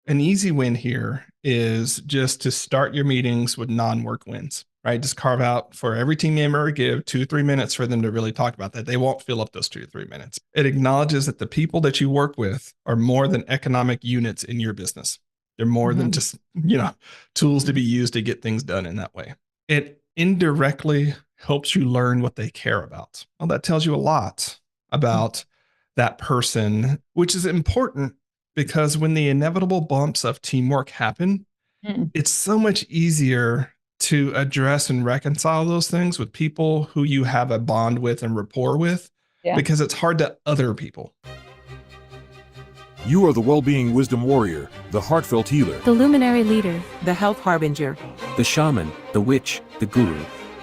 an easy win here is just to start your meetings with non-work wins, right? Just carve out for every team member, give 2 or 3 minutes for them to really talk about that. They won't fill up those 2 or 3 minutes. It acknowledges that the people that you work with are more than economic units in your business. They're more than just, tools to be used to get things done in that way. It indirectly helps you learn what they care about. Well, that tells you a lot about that person, which is important because when the inevitable bumps of teamwork happen, it's so much easier to address and reconcile those things with people who you have a bond with and rapport with, because it's hard to other people. You are the well-being wisdom warrior, the heartfelt healer, the luminary leader, the health harbinger, the shaman, the witch, the guru,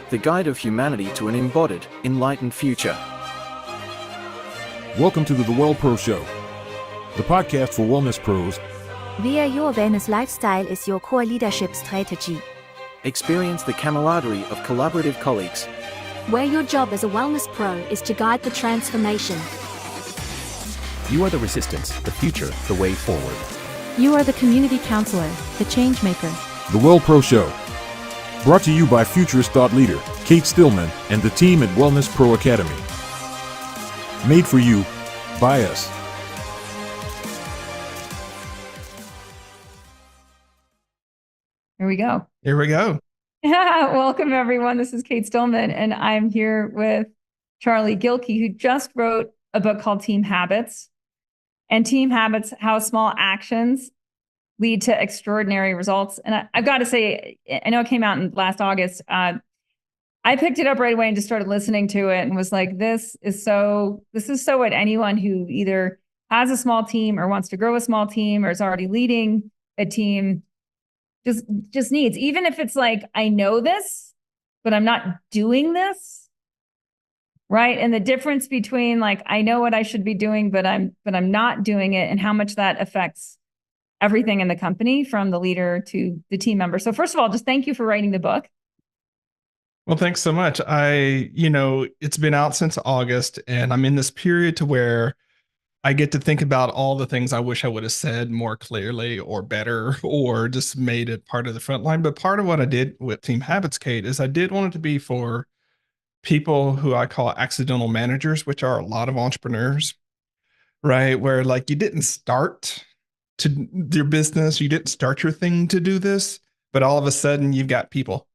the guide of humanity to an embodied, enlightened future. Welcome to the Well Pro Show, the podcast for wellness pros, where your wellness lifestyle is your core leadership strategy. Experience the camaraderie of collaborative colleagues, where your job as a wellness pro is to guide the transformation. You are the resistance, the future, the way forward. You are the community counselor, the change maker. The Well Pro Show, brought to you by futurist thought leader Kate Stillman and the team at Wellness Pro Academy. Made for you, by us. Here we go. Here we go. Welcome, everyone. This is Kate Stillman, and I'm here with Charlie Gilkey, who just wrote a book called Team Habits. And Team Habits, How Small Actions Lead to Extraordinary Results. And I've got to say, I know it came out in last August. I picked it up right away and just started listening to it and was like, this is so what anyone who either has a small team or wants to grow a small team or is already leading a team just needs. Even if it's like, I know this, but I'm not doing this. Right. And the difference between like, I know what I should be doing, but I'm not doing it, and how much that affects everything in the company from the leader to the team member. So first of all, just thank you for writing the book. Well, thanks so much. It's been out since August, and I'm in this period to where I get to think about all the things I wish I would have said more clearly or better, or just made it part of the front line. But part of what I did with Team Habits, Kate, is I did want it to be for people who I call accidental managers, which are a lot of entrepreneurs, right? Where like you didn't start to your business, you didn't start your thing to do this, but all of a sudden you've got people,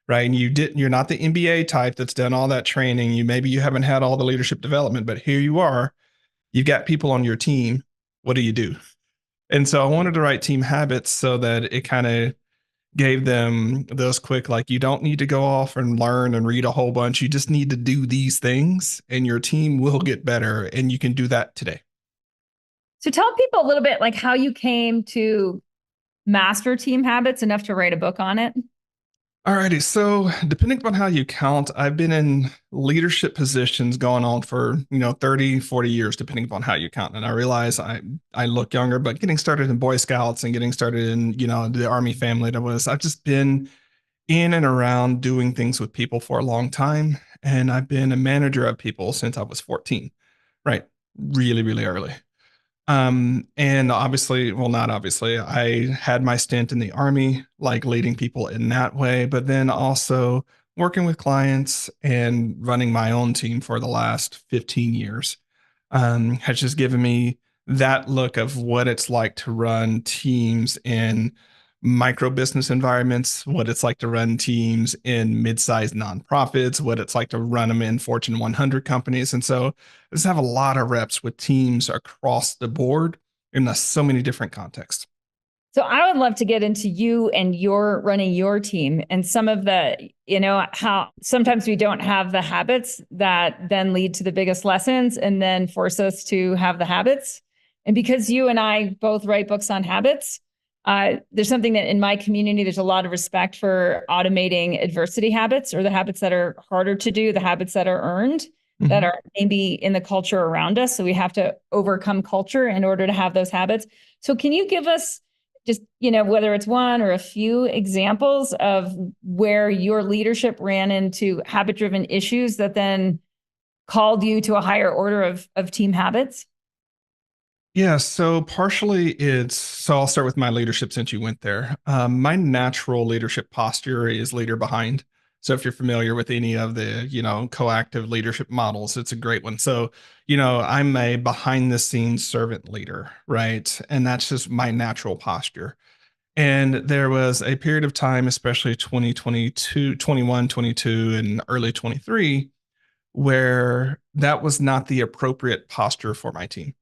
right? And you're not the MBA type that's done all that training. Maybe you haven't had all the leadership development, but here you are, you've got people on your team. What do you do? And so I wanted to write Team Habits so that it kind of gave them those quick, like, you don't need to go off and learn and read a whole bunch. You just need to do these things and your team will get better. And you can do that today. So tell people a little bit like how you came to master Team Habits enough to write a book on it. Alrighty. So depending upon how you count, I've been in leadership positions going on for, 30, 40 years, depending upon how you count. And I realize I look younger, but getting started in Boy Scouts and getting started in, the Army family, I've just been in and around doing things with people for a long time. And I've been a manager of people since I was 14, right? Really, really early. And obviously, well, not obviously, I had my stint in the Army, like leading people in that way, but then also working with clients and running my own team for the last 15 years, has just given me that look of what it's like to run teams in micro business environments, what it's like to run teams in mid-sized nonprofits, what it's like to run them in Fortune 100 companies. And so I just have a lot of reps with teams across the board in so many different contexts. So I would love to get into you and your running your team and some of the, how sometimes we don't have the habits that then lead to the biggest lessons and then force us to have the habits. And because you and I both write books on habits, there's something that in my community, there's a lot of respect for automating adversity habits, or the habits that are harder to do, the habits that are earned, that are maybe in the culture around us. So we have to overcome culture in order to have those habits. So can you give us just, whether it's one or a few examples of where your leadership ran into habit-driven issues that then called you to a higher order of team habits? Yeah, so partially so I'll start with my leadership since you went there. My natural leadership posture is leader behind. So if you're familiar with any of the, coactive leadership models, it's a great one. So, I'm a behind the scenes servant leader, right? And that's just my natural posture. And there was a period of time, especially 2022, 21, 22, and early 23, where that was not the appropriate posture for my team.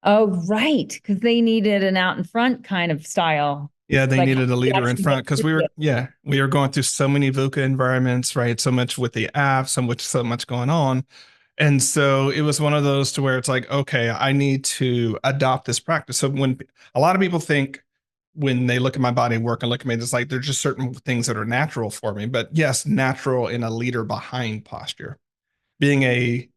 Oh, right. Because they needed an out in front kind of style. Yeah, they Like, needed a how do you leader in actually get front because through it? we were going through so many VUCA environments, right? So much with the app, so much going on. And so it was one of those to where it's like, okay, I need to adopt this practice. So when a lot of people think when they look at my body work and look at me, it's like there's just certain things that are natural for me. But yes, natural in a leader behind posture. Being a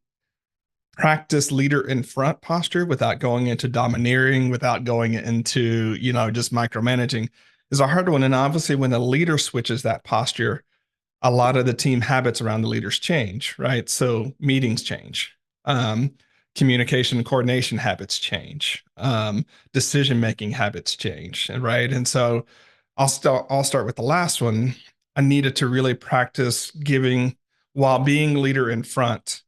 practice leader in front posture without going into domineering, without going into, just micromanaging is a hard one. And obviously, when a leader switches that posture, a lot of the team habits around the leaders change, right? So meetings change, um, communication and coordination habits change, decision making habits change, right? And so I'll start with the last one. I needed to really practice giving while being leader in front,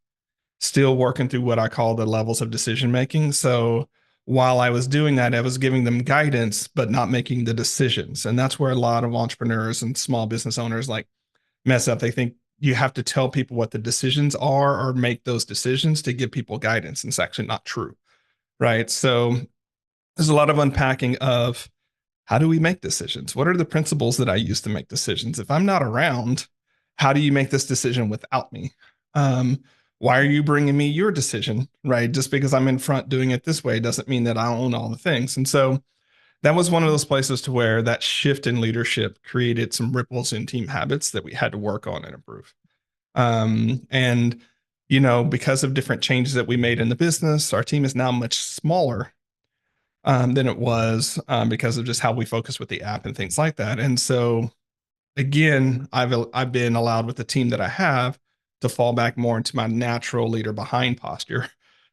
still working through what I call the levels of decision making. So while I was doing that, I was giving them guidance, but not making the decisions. And that's where a lot of entrepreneurs and small business owners like mess up. They think you have to tell people what the decisions are or make those decisions to give people guidance. And it's actually not true. Right. So there's a lot of unpacking of how do we make decisions? What are the principles that I use to make decisions? If I'm not around, how do you make this decision without me? Um, why are you bringing me your decision? Right. Just because I'm in front doing it this way doesn't mean that I own all the things. And so that was one of those places to where that shift in leadership created some ripples in team habits that we had to work on and improve. And, because of different changes that we made in the business, our team is now much smaller than it was because of just how we focus with the app and things like that. And so again, I've been allowed with the team that I have to fall back more into my natural leader behind posture.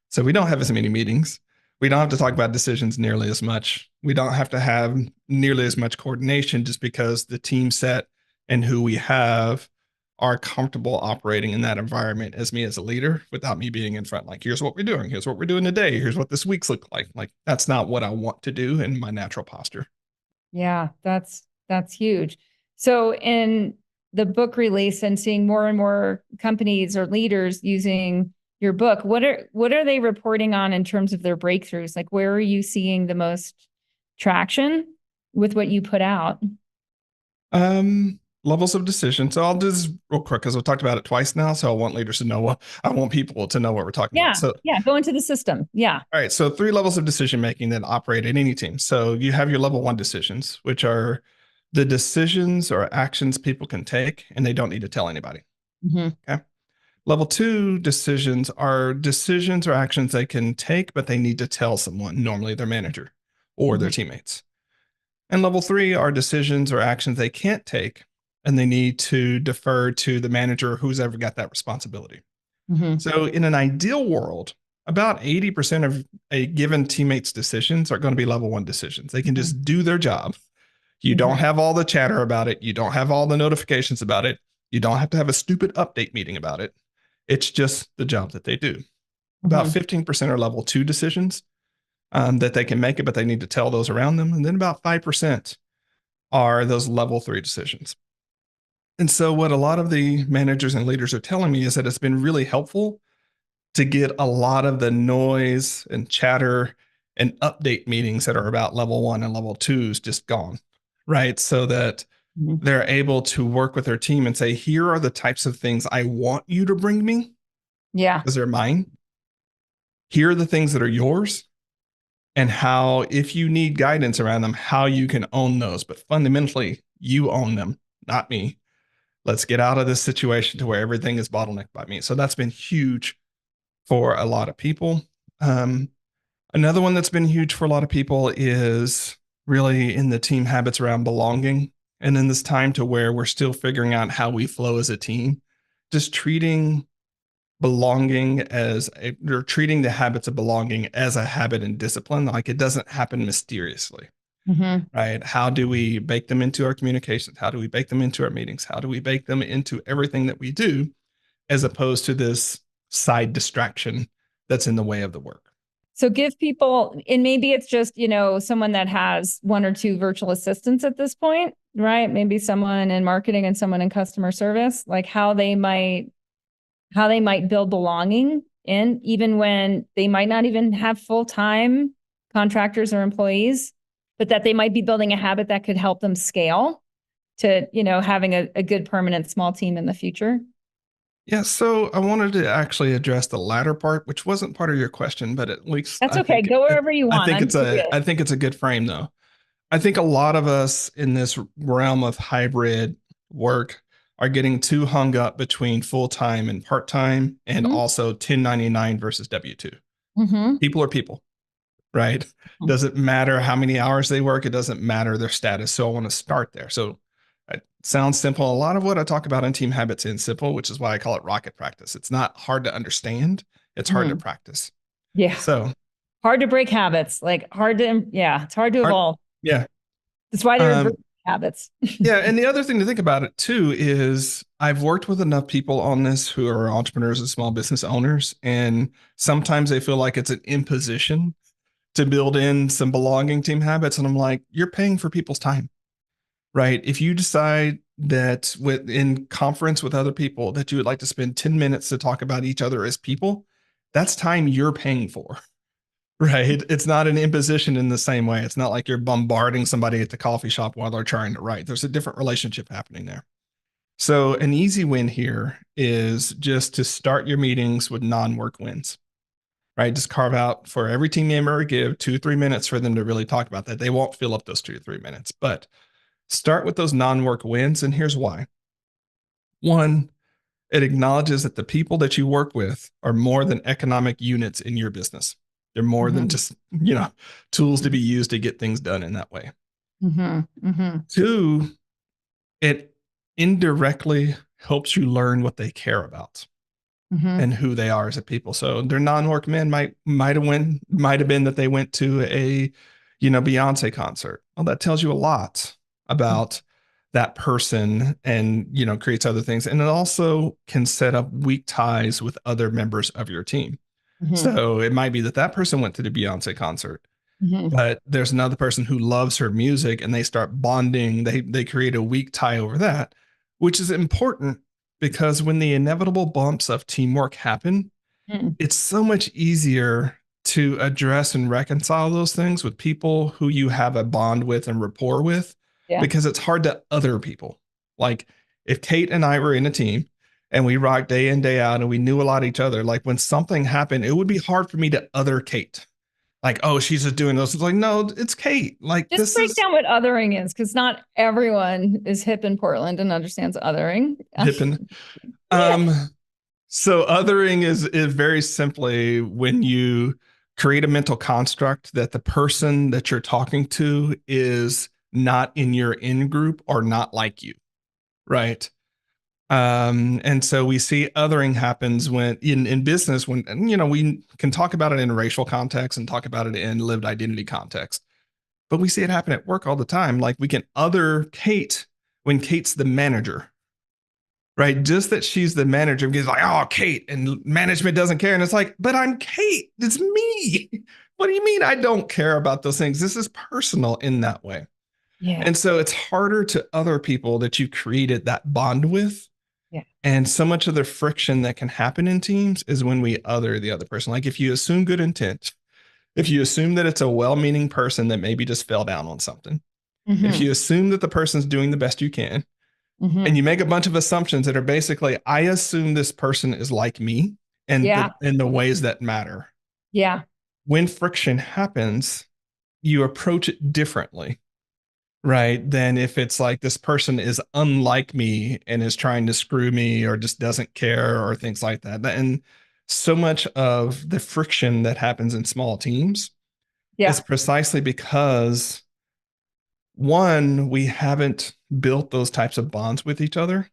So we don't have as many meetings. We don't have to talk about decisions nearly as much. We don't have to have nearly as much coordination just because the team set and who we have are comfortable operating in that environment as me as a leader without me being in front. Like, here's what we're doing. Here's what we're doing today. Here's what this week's look like. Like, that's not what I want to do in my natural posture. Yeah, that's huge. So in the book release and seeing more and more companies or leaders using your book, what are they reporting on in terms of their breakthroughs? Like where are you seeing the most traction with what you put out? Levels of decision. So I'll do this real quick because I've talked about it twice now. So I want leaders to know I want people to know what we're talking about. Yeah, So, yeah, go into the system. Yeah. all right. So 3 levels of decision making that operate in any team. So you have your level 1 decisions, which are the decisions or actions people can take and they don't need to tell anybody. Mm-hmm. Okay. Level 2 decisions or actions they can take, but they need to tell someone, normally their manager or their teammates. And level 3 are decisions or actions they can't take, and they need to defer to the manager who's ever got that responsibility. Mm-hmm. So, in an ideal world, about 80% of a given teammate's decisions are going to be level 1 decisions. They can just do their job. You don't have all the chatter about it. You don't have all the notifications about it. You don't have to have a stupid update meeting about it. It's just the job that they do. About 15% are level 2 decisions that they can make it, but they need to tell those around them. And then about 5% are those level 3 decisions. And so, what a lot of the managers and leaders are telling me is that it's been really helpful to get a lot of the noise and chatter and update meetings that are about level 1 and level 2s just gone, right? So that they're able to work with their team and say, here are the types of things I want you to bring me Yeah. because they're mine. Here are the things that are yours, and how, if you need guidance around them, how you can own those. But fundamentally, you own them, not me. Let's get out of this situation to where everything is bottlenecked by me. So that's been huge for a lot of people. Another one that's been huge for a lot of people is really in the team habits around belonging. And in this time to where we're still figuring out how we flow as a team, just treating belonging you're treating the habits of belonging as a habit and discipline. Like it doesn't happen mysteriously, right? How do we bake them into our communications? How do we bake them into our meetings? How do we bake them into everything that we do, as opposed to this side distraction that's in the way of the work? So give people, and maybe it's just, someone that has one or two virtual assistants at this point, right? Maybe someone in marketing and someone in customer service, like how they might build belonging in, even when they might not even have full-time contractors or employees, but that they might be building a habit that could help them scale to, having a good permanent small team in the future. Yeah, so I wanted to actually address the latter part, which wasn't part of your question, but at least That's okay. Go wherever you want. I think it's a good frame though. I think a lot of us in this realm of hybrid work are getting too hung up between full-time and part-time, and also 1099 versus W-2. People are people, right? Doesn't matter how many hours they work. It doesn't matter their status. So I want to start there. So it sounds simple. A lot of what I talk about in team habits is simple, which is why I call it rocket practice. It's not hard to understand. It's hard to practice. Yeah. So hard to break habits, like it's hard to evolve. Yeah. That's why they're habits. Yeah. And the other thing to think about it too is I've worked with enough people on this who are entrepreneurs and small business owners, and sometimes they feel like it's an imposition to build in some belonging team habits. And I'm like, you're paying for people's time, right? If you decide that in conference with other people that you would like to spend 10 minutes to talk about each other as people, that's time you're paying for. Right. It's not an imposition in the same way. It's not like you're bombarding somebody at the coffee shop while they're trying to write. There's a different relationship happening there. So an easy win here is just to start your meetings with non-work wins, right? Just carve out for every team member, give 2-3 minutes for them to really talk about that. They won't fill up those 2 to 3 minutes, but start with those non-work wins. And here's why. One, it acknowledges that the people that you work with are more than economic units in your business. They're more than just, tools to be used to get things done in that way. Two, it indirectly helps you learn what they care about and who they are as a people. So their non-work men might have been that they went to a, Beyonce concert. Well, that tells you a lot about that person, and, creates other things. And it also can set up weak ties with other members of your team. So it might be that person went to the Beyonce concert, but there's another person who loves her music, and they start bonding. They create a weak tie over that, which is important because when the inevitable bumps of teamwork happen, it's so much easier to address and reconcile those things with people who you have a bond with and rapport with, because it's hard to other people. Like if Kate and I were in a team and we rocked day in, day out, and we knew a lot of each other, like when something happened, it would be hard for me to other Kate. Like, oh, she's just doing those. It's like, no, it's Kate. Like, just break down what othering is, because not everyone is hip in Portland and understands othering. So othering is very simply when you create a mental construct that the person that you're talking to is not in your in group or not like you, right? And so we see othering happens when in business, when, we can talk about it in racial context and talk about it in lived identity context, but we see it happen at work all the time. Like we can other Kate when Kate's the manager, right? Just that she's the manager because like, oh, Kate, and management doesn't care. And it's like, but I'm Kate. It's me. What do you mean I don't care about those things? This is personal in that way. Yeah. And so it's harder to other people that you created that bond with. Yeah. And so much of the friction that can happen in teams is when we other the other person. Like if you assume good intent, if you assume that it's a well-meaning person that maybe just fell down on something, if you assume that the person's doing the best you can, and you make a bunch of assumptions that are basically, I assume this person is like me and in the ways that matter. Yeah. When friction happens, you approach it differently, right? Than if it's like this person is unlike me and is trying to screw me or just doesn't care or things like that. And so much of the friction that happens in small teams is precisely because, one, we haven't built those types of bonds with each other.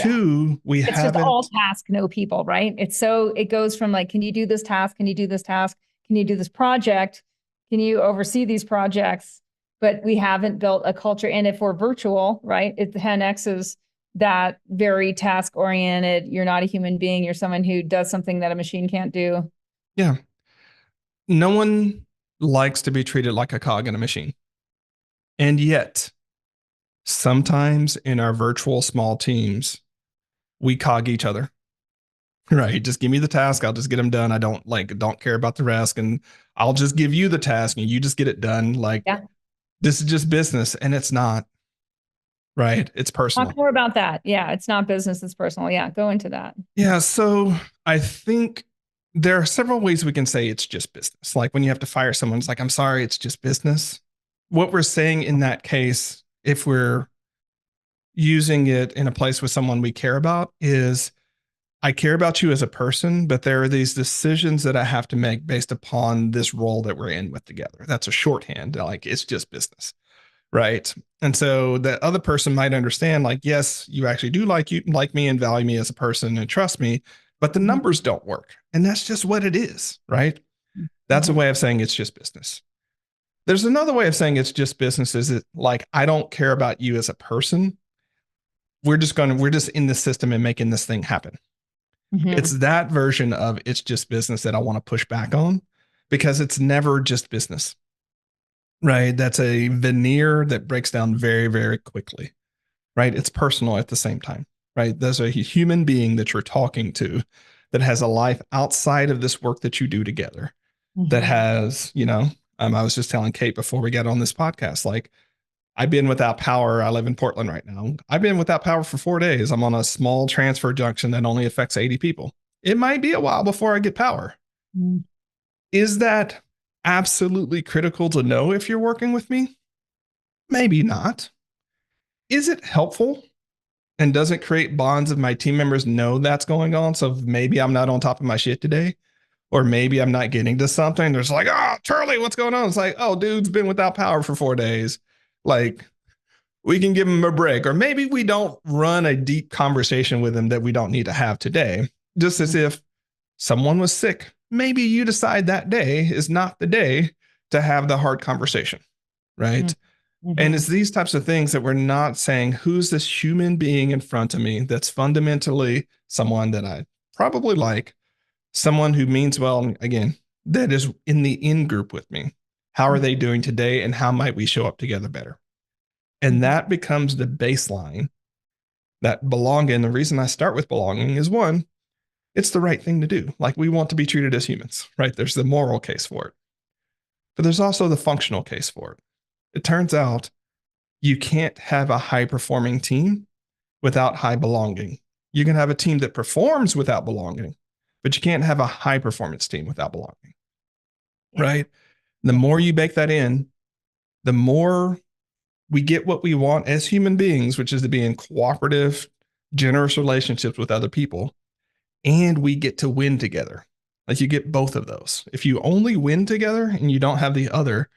Two, we It's just all haven't. task, no people, right? It goes from like, can you do this task? Can you do this task? Can you do this project? Can you oversee these projects? But we haven't built a culture. And if we're virtual, right, it 10X is that very task oriented. You're not a human being. You're someone who does something that a machine can't do. Yeah. No one likes to be treated like a cog in a machine. And yet, sometimes in our virtual small teams, we cog each other. Right. Just give me the task. I'll just get them done. I don't care about the rest. And I'll just give you the task and you just get it done. Like, Yeah. this is just business. And it's not, right? It's personal. Talk more about that. Yeah. It's not business. It's personal. Yeah. Go into that. Yeah. So I think there are several ways we can say it's just business. Like when you have to fire someone, it's like, I'm sorry, it's just business. What we're saying in that case, if we're using it in a place with someone we care about, is I care about you as a person, but there are these decisions that I have to make based upon this role that we're in with together. That's a shorthand. Like it's just business. Right. And so the other person might understand, like, yes, you actually do like me and value me as a person and trust me, but the numbers don't work. And that's just what it is. Right. That's a way of saying it's just business. There's another way of saying it's just business is it like, I don't care about you as a person. We're just in the system and making this thing happen. It's that version of it's just business that I want to push back on because it's never just business. Right. That's a veneer that breaks down very, very quickly. Right. It's personal at the same time. Right. There's a human being that you're talking to that has a life outside of this work that you do together that has, I was just telling Kate before we got on this podcast, like I've been without power. I live in Portland right now. I've been without power for 4 days. I'm on a small transfer junction that only affects 80 people. It might be a while before I get power. Is that absolutely critical to know if you're working with me? Maybe not. Is it helpful? And does it create bonds if my team members know that's going on? So maybe I'm not on top of my shit today, or maybe I'm not getting to something. There's like, oh, Charlie, what's going on? It's like, oh, dude's been without power for 4 days. Like, we can give him a break. Or maybe we don't run a deep conversation with him that we don't need to have today. Just as if someone was sick. Maybe you decide that day is not the day to have the hard conversation, right? And it's these types of things that we're not saying, who's this human being in front of me that's fundamentally someone that I probably like, someone who means well, again, that is in the in group with me. How are they doing today and how might we show up together better? And that becomes the baseline that belonging. The reason I start with belonging is one, it's the right thing to do. Like we want to be treated as humans, right? There's the moral case for it, but there's also the functional case for it. It turns out you can't have a high performing team without high belonging. You can have a team that performs without belonging, but you can't have a high performance team without belonging, right? The more you bake that in, the more we get what we want as human beings, which is to be in cooperative, generous relationships with other people. And we get to win together. Like you get both of those. If you only win together and you don't have the other,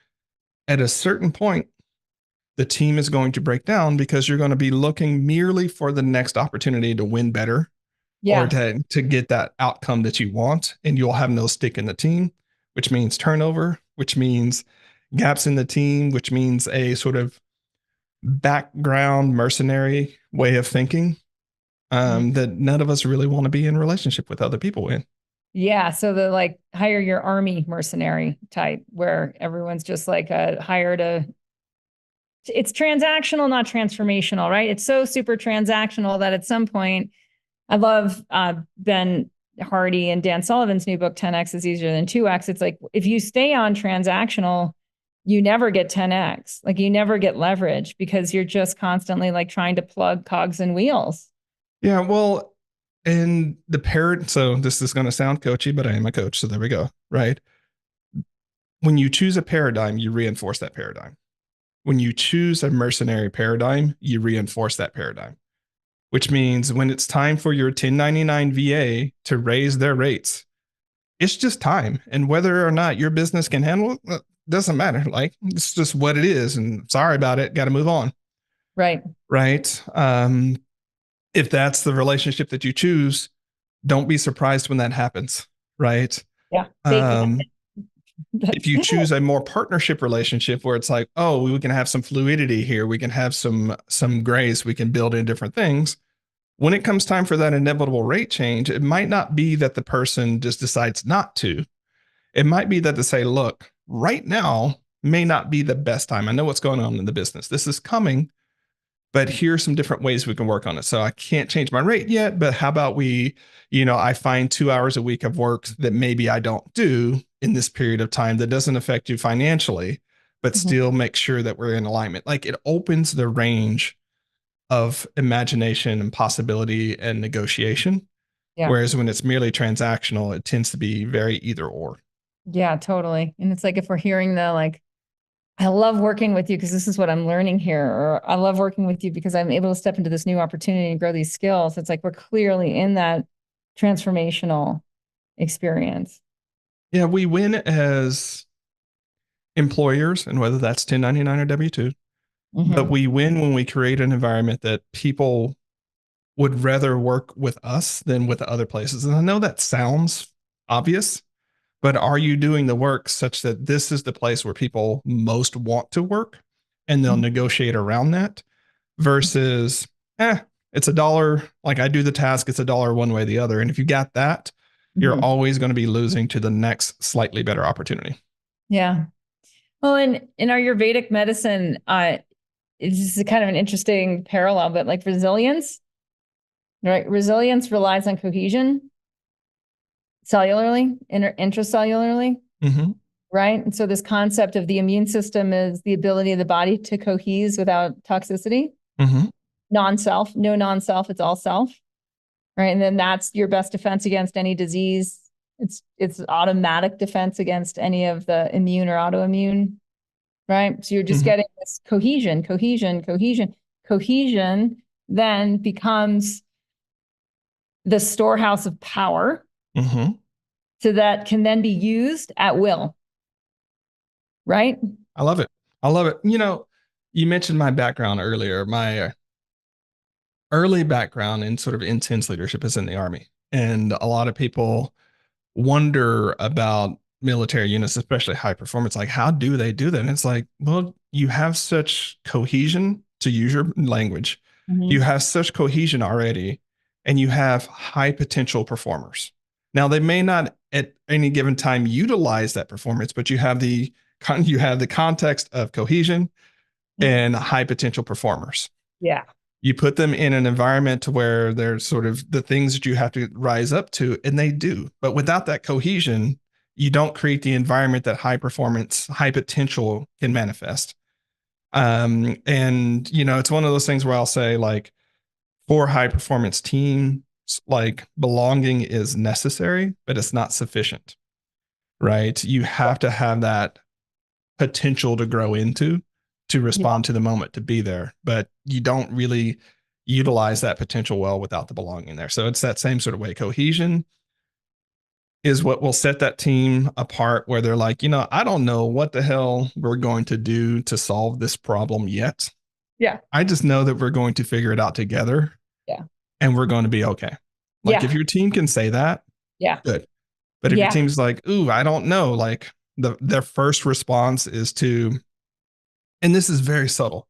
at a certain point, the team is going to break down because you're going to be looking merely for the next opportunity to win better or to get that outcome that you want. And you'll have no stick in the team, which means turnover, which means gaps in the team, which means a sort of background mercenary way of thinking that none of us really want to be in relationship with other people in. Yeah. So the like hire your army mercenary type where everyone's just like it's transactional, not transformational, right? It's so super transactional that at some point, I love Ben Hardy and Dan Sullivan's new book, 10X is easier than 2X. It's like, if you stay on transactional, you never get 10X. Like you never get leverage because you're just constantly like trying to plug cogs and wheels. Yeah, well, and so this is going to sound coachy, but I am a coach. So there we go. Right. When you choose a paradigm, you reinforce that paradigm. When you choose a mercenary paradigm, you reinforce that paradigm, which means when it's time for your 1099 VA to raise their rates, it's just time. And whether or not your business can handle it, doesn't matter. Like it's just what it is. And sorry about it. Got to move on. Right. Right. if that's the relationship that you choose, don't be surprised when that happens, right? Yeah. If you choose a more partnership relationship where it's like, oh, we can have some fluidity here, we can have some grace, we can build in different things. When it comes time for that inevitable rate change, it might not be that the person just decides not to. It might be that they say, look, right now may not be the best time. I know what's going on in the business. This is coming, but here's some different ways we can work on it. So I can't change my rate yet, but how about I find 2 hours a week of work that maybe I don't do in this period of time that doesn't affect you financially, but still make sure that we're in alignment. Like, it opens the range of imagination and possibility and negotiation. Yeah. Whereas when it's merely transactional, it tends to be very either or. Yeah, totally. And it's like, if we're hearing the like, I love working with you because this is what I'm learning here, or I love working with you because I'm able to step into this new opportunity and grow these skills. It's like we're clearly in that transformational experience. Yeah, we win as employers, and whether that's 1099 or W-2, but we win when we create an environment that people would rather work with us than with other places. And I know that sounds obvious, but are you doing the work such that this is the place where people most want to work and they'll negotiate around that versus, it's $1. Like, I do the task, it's $1 one way or the other. And if you got that, you're always going to be losing to the next slightly better opportunity. Yeah. Well, in our Ayurvedic medicine, it's just kind of an interesting parallel, but like resilience, right? Resilience relies on cohesion cellularly, intracellularly, right? And so this concept of the immune system is the ability of the body to cohese without toxicity. Non-self, no non-self, it's all self, right? And then that's your best defense against any disease. It's automatic defense against any of the immune or autoimmune, right? So you're just getting this cohesion then becomes the storehouse of power, so that can then be used at will, right? I love it. You mentioned my background earlier. My early background in sort of intense leadership is in the Army. And a lot of people wonder about military units, especially high performance. Like, how do they do that? And it's like, well, you have such cohesion, to use your language. You have such cohesion already, and you have high potential performers. Now, they may not at any given time utilize that performance, but you have the context of cohesion and high potential performers. Yeah. You put them in an environment to where they're sort of the things that you have to rise up to, and they do. But without that cohesion, you don't create the environment that high performance, high potential can manifest. And it's one of those things where I'll say, like, for high performance teams, like, belonging is necessary, but it's not sufficient, right? You have to have that potential to grow into, to respond to the moment, to be there, but you don't really utilize that potential well without the belonging there. So it's that same sort of way. Cohesion is what will set that team apart, where they're like, I don't know what the hell we're going to do to solve this problem yet. Yeah. I just know that we're going to figure it out together. Yeah. And we're going to be okay. Like, if your team can say that, good. But if your team's like, ooh, I don't know, like, their first response is to, and this is very subtle,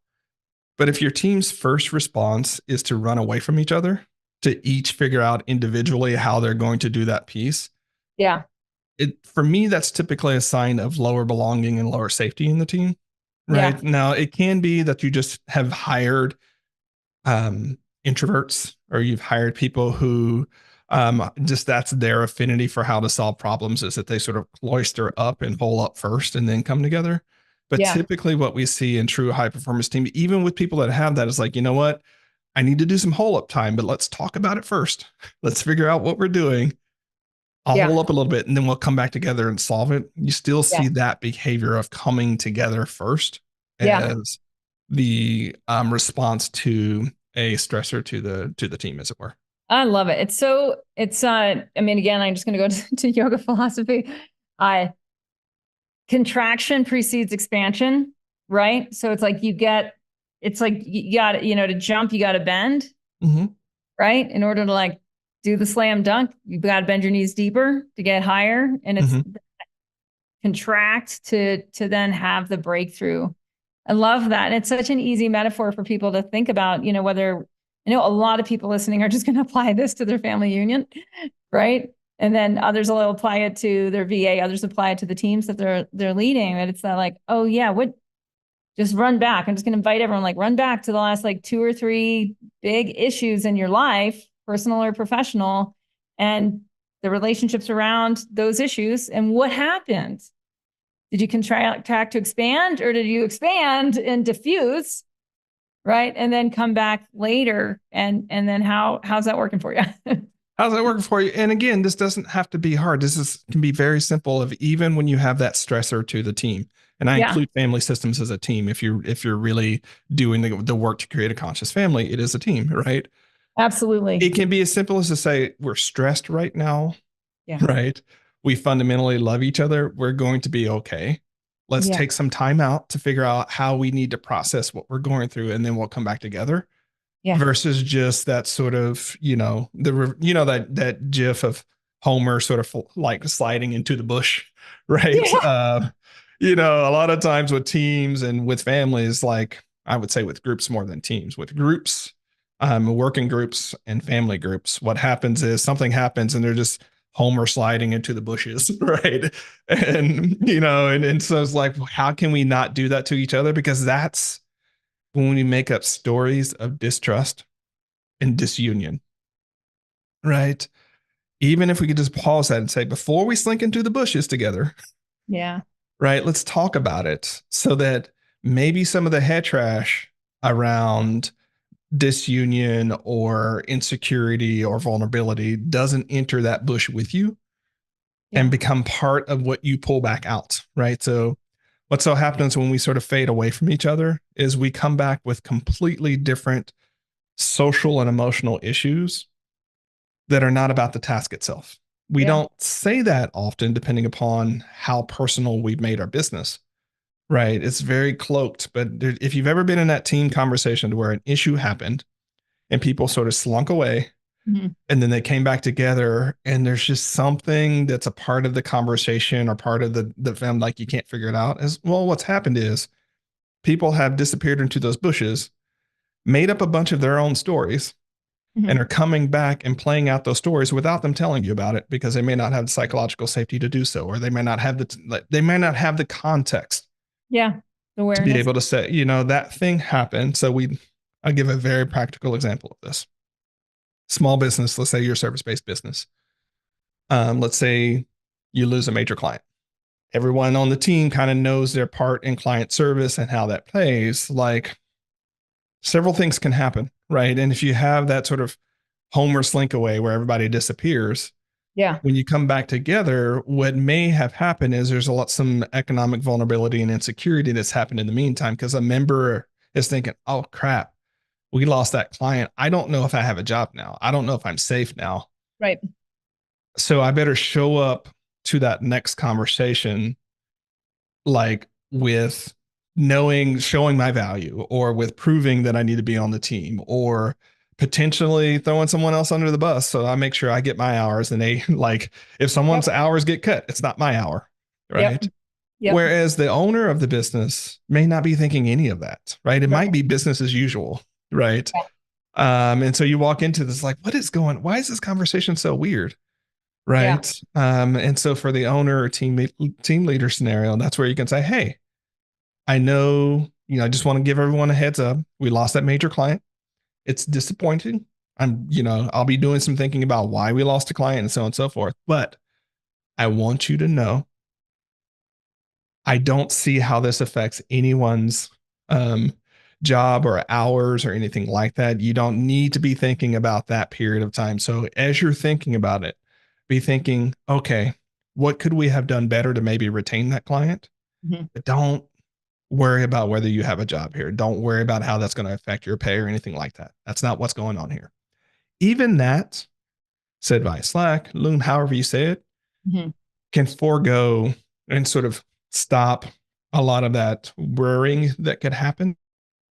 but if your team's first response is to run away from each other, to each figure out individually how they're going to do that piece. Yeah. For me, that's typically a sign of lower belonging and lower safety in the team. Right. Yeah. Now, it can be that you just have hired introverts, or you've hired people who just, that's their affinity for how to solve problems, is that they sort of cloister up and hole up first and then come together. But typically what we see in true high performance team, even with people that have that, is like, you know what, I need to do some hole up time, but let's talk about it first. Let's figure out what we're doing. I'll hole up a little bit and then we'll come back together and solve it. You still see that behavior of coming together first as the response to a stressor to the team, as it were. I love it. I mean, again, I'm just going to go to yoga philosophy. Contraction precedes expansion, right? So it's like you got, to jump, you got to bend. right? In order to like do the slam dunk, you've got to bend your knees deeper to get higher, and it's contract to then have the breakthrough. I love that. And it's such an easy metaphor for people to think about, you know, whether I know a lot of people listening are just going to apply this to their family union, right? And then others will apply it to their VA, others apply it to the teams that they're leading. But it's not like, oh yeah, what just run back. I'm just gonna invite everyone, like run back to the last like 2 or 3 big issues in your life, personal or professional, and the relationships around those issues and what happened. Did you contract to expand, or did you expand and diffuse, right? And then come back later, and then how's that working for you? How's that working for you? And again, this doesn't have to be hard. Can be very simple. Of even when you have that stressor to the team, and I include family systems as a team. If you're really doing the work to create a conscious family, it is a team, right? Absolutely. It can be as simple as to say we're stressed right now, Yeah. right? We fundamentally love each other. We're going to be okay. Let's take some time out to figure out how we need to process what we're going through, and then we'll come back together. Yeah. Versus just that sort of, that gif of Homer sort of like sliding into the bush, right? Yeah. A lot of times with teams and with families, like I would say with groups more than teams, with groups, working groups and family groups, what happens is something happens and they're just Homer sliding into the bushes, right? And so it's like, how can we not do that to each other? Because that's when we make up stories of distrust and disunion, right? Even if we could just pause that and say, before we slink into the bushes together, Yeah. right, let's talk about it so that maybe some of the head trash around disunion or insecurity or vulnerability doesn't enter that bush with you and become part of what you pull back out, right? So what so happens when we sort of fade away from each other is we come back with completely different social and emotional issues that are not about the task itself. We don't say that often, depending upon how personal we've made our business, right? It's very cloaked. But if you've ever been in that team conversation where an issue happened and people sort of slunk away, and then they came back together, and there's just something that's a part of the conversation or part of the film, like you can't figure it out. As well, what's happened is people have disappeared into those bushes, made up a bunch of their own stories, and are coming back and playing out those stories without them telling you about it, because they may not have the psychological safety to do so, or they may not have the context Yeah. to be Awareness. able to say, that thing happened. So I'll give a very practical example of this. Small business, let's say you're a service-based business. Let's say you lose a major client. Everyone on the team kind of knows their part in client service and how that plays. Like, several things can happen, right? And if you have that sort of Homer slink away where everybody disappears, when you come back together, what may have happened is there's some economic vulnerability and insecurity that's happened in the meantime, because a member is thinking, oh crap, we lost that client. I don't know if I have a job now. I don't know if I'm safe now. Right. So I better show up to that next conversation, like with showing my value, or with proving that I need to be on the team, or potentially throwing someone else under the bus. So I make sure I get my hours, and they like, if someone's hours get cut, it's not my hour. Right. Whereas the owner of the business may not be thinking any of that. Right. It might be business as usual. Right. And so you walk into this like, why is this conversation so weird? Right. And so for the owner or team leader scenario, that's where you can say, hey, I know, I just want to give everyone a heads up. We lost that major client. It's disappointing. I'll be doing some thinking about why we lost a client and so on and so forth. But I want you to know, I don't see how this affects anyone's job or hours or anything like that. You don't need to be thinking about that period of time. So as you're thinking about it, be thinking, okay, what could we have done better to maybe retain that client? But don't worry about whether you have a job here. Don't worry about how that's going to affect your pay or anything like that. That's not what's going on here. Even that, said by Slack, Loom, however you say it, can forego and sort of stop a lot of that worrying that could happen.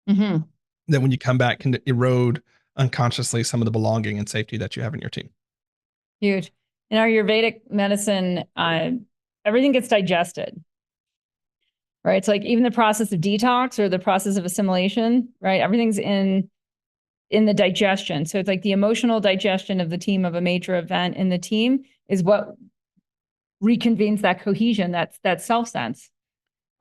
That when you come back can erode unconsciously some of the belonging and safety that you have in your team. Huge. In our Ayurvedic medicine, everything gets digested, right? It's like even the process of detox or the process of assimilation, right? Everything's in the digestion. So it's like the emotional digestion of the team of a major event in the team is what reconvenes that cohesion, that self sense.